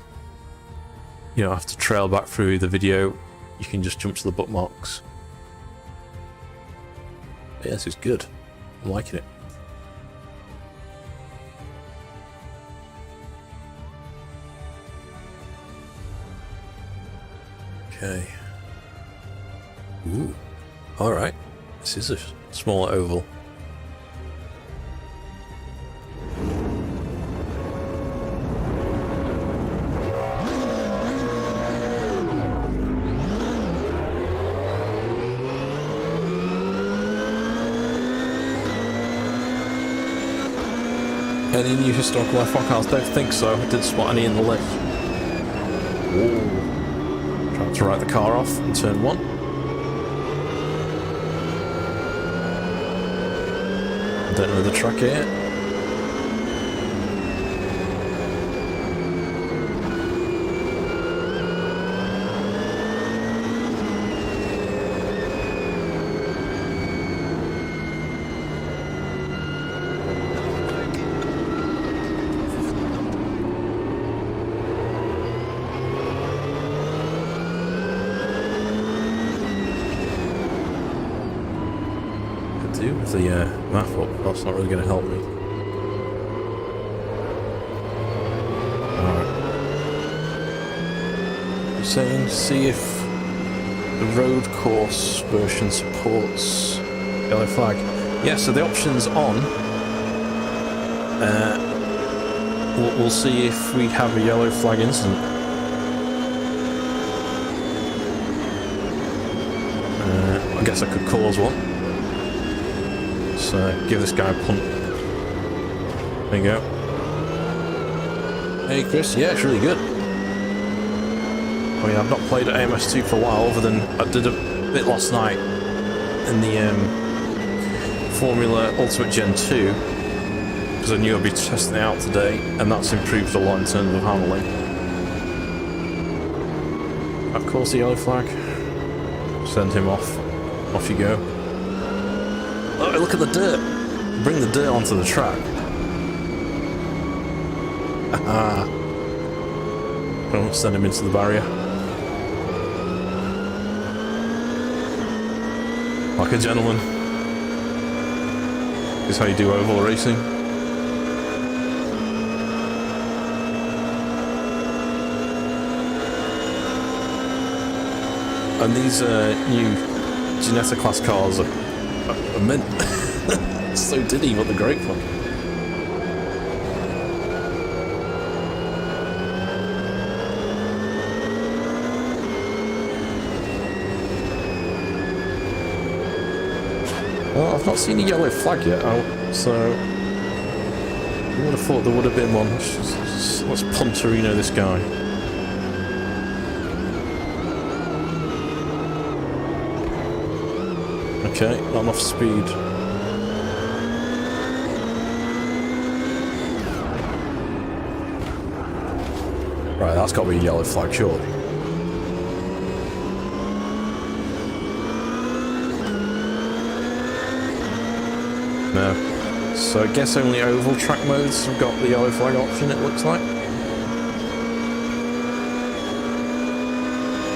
A: you don't have to trail back through the video. You can just jump to the bookmarks. But yeah, this is good. I'm liking it. Okay. Ooh. Alright. This is a smaller oval. Any new historical F1 cars? Don't think so. I didn't spot any in the list. Ooh. Trying to write the car off in turn 1. Don't know the track yet. With the map up, that's not really going to help me. Alright. You're saying, see if the road course version supports yellow flag. Yeah, so the option's on. We'll see if we have a yellow flag incident. I guess I could cause one. Give this guy a punt. There you go. Hey Chris, yeah, it's really good. I mean, I've not played at AMS2 for a while, other than I did a bit last night in the Formula Ultimate Gen 2, because I knew I'd be testing it out today, and that's improved a lot in terms of handling. Of course, the yellow flag. Send him off. Off you go. Oh, look at the dirt! Bring the dirt onto the track. Ah. Don't send him into the barrier. Like a gentleman. Is how you do oval racing. And these new Ginetta class cars are mint. So diddy, but the great fun. Well, I've not seen a yellow flag yet, so you would have thought there would have been one. Let's punterino this guy. Okay, not enough speed. Right, that's got to be a yellow flag, surely. No. So I guess only oval track modes have got the yellow flag option, it looks like.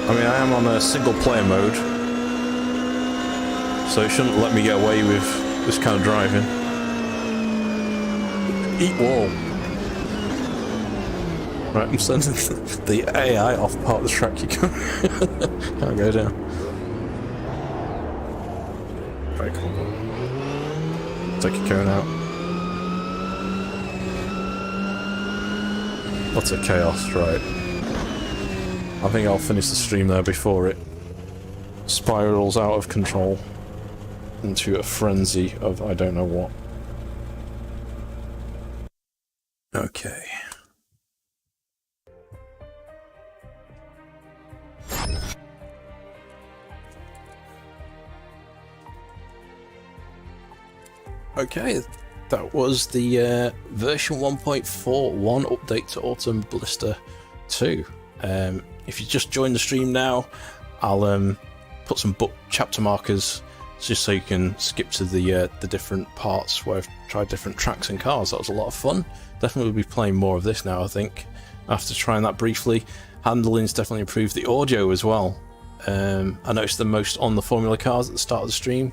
A: I mean, I am on a single player mode, so it shouldn't let me get away with this kind of driving. Eat wall. Right, I'm sending the AI off part of the track. You can't go down. Right, come on. Take your cone out. What's a chaos, right. I think I'll finish the stream there before it spirals out of control into a frenzy of I don't know what. Okay. Okay, that was the version 1.41 update to Automobilista 2. If you just joined the stream now, I'll put some book chapter markers just so you can skip to the different parts where I've tried different tracks and cars. That was a lot of fun. Definitely will be playing more of this now, I think, after trying that briefly. Handling's definitely improved, the audio as well. I noticed the most on the Formula cars at the start of the stream.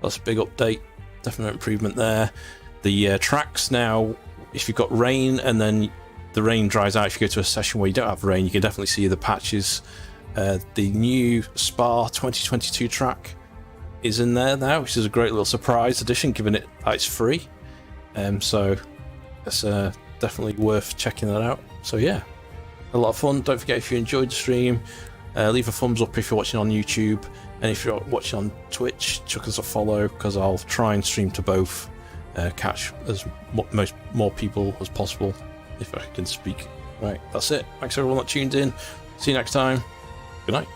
A: That's a big update, definite improvement there. The tracks now, if you've got rain and then the rain dries out, if you go to a session where you don't have rain, you can definitely see the patches. The new Spa 2022 track is in there now, which is a great little surprise addition, given it it's free. So it's definitely worth checking that out. So yeah, a lot of fun. Don't forget, if you enjoyed the stream, leave a thumbs up if you're watching on YouTube, and if you're watching on Twitch, chuck us a follow, because I'll try and stream to both, catch as more people as possible if I can speak. Right, that's it. Thanks everyone that tuned in. See you next time. Good night.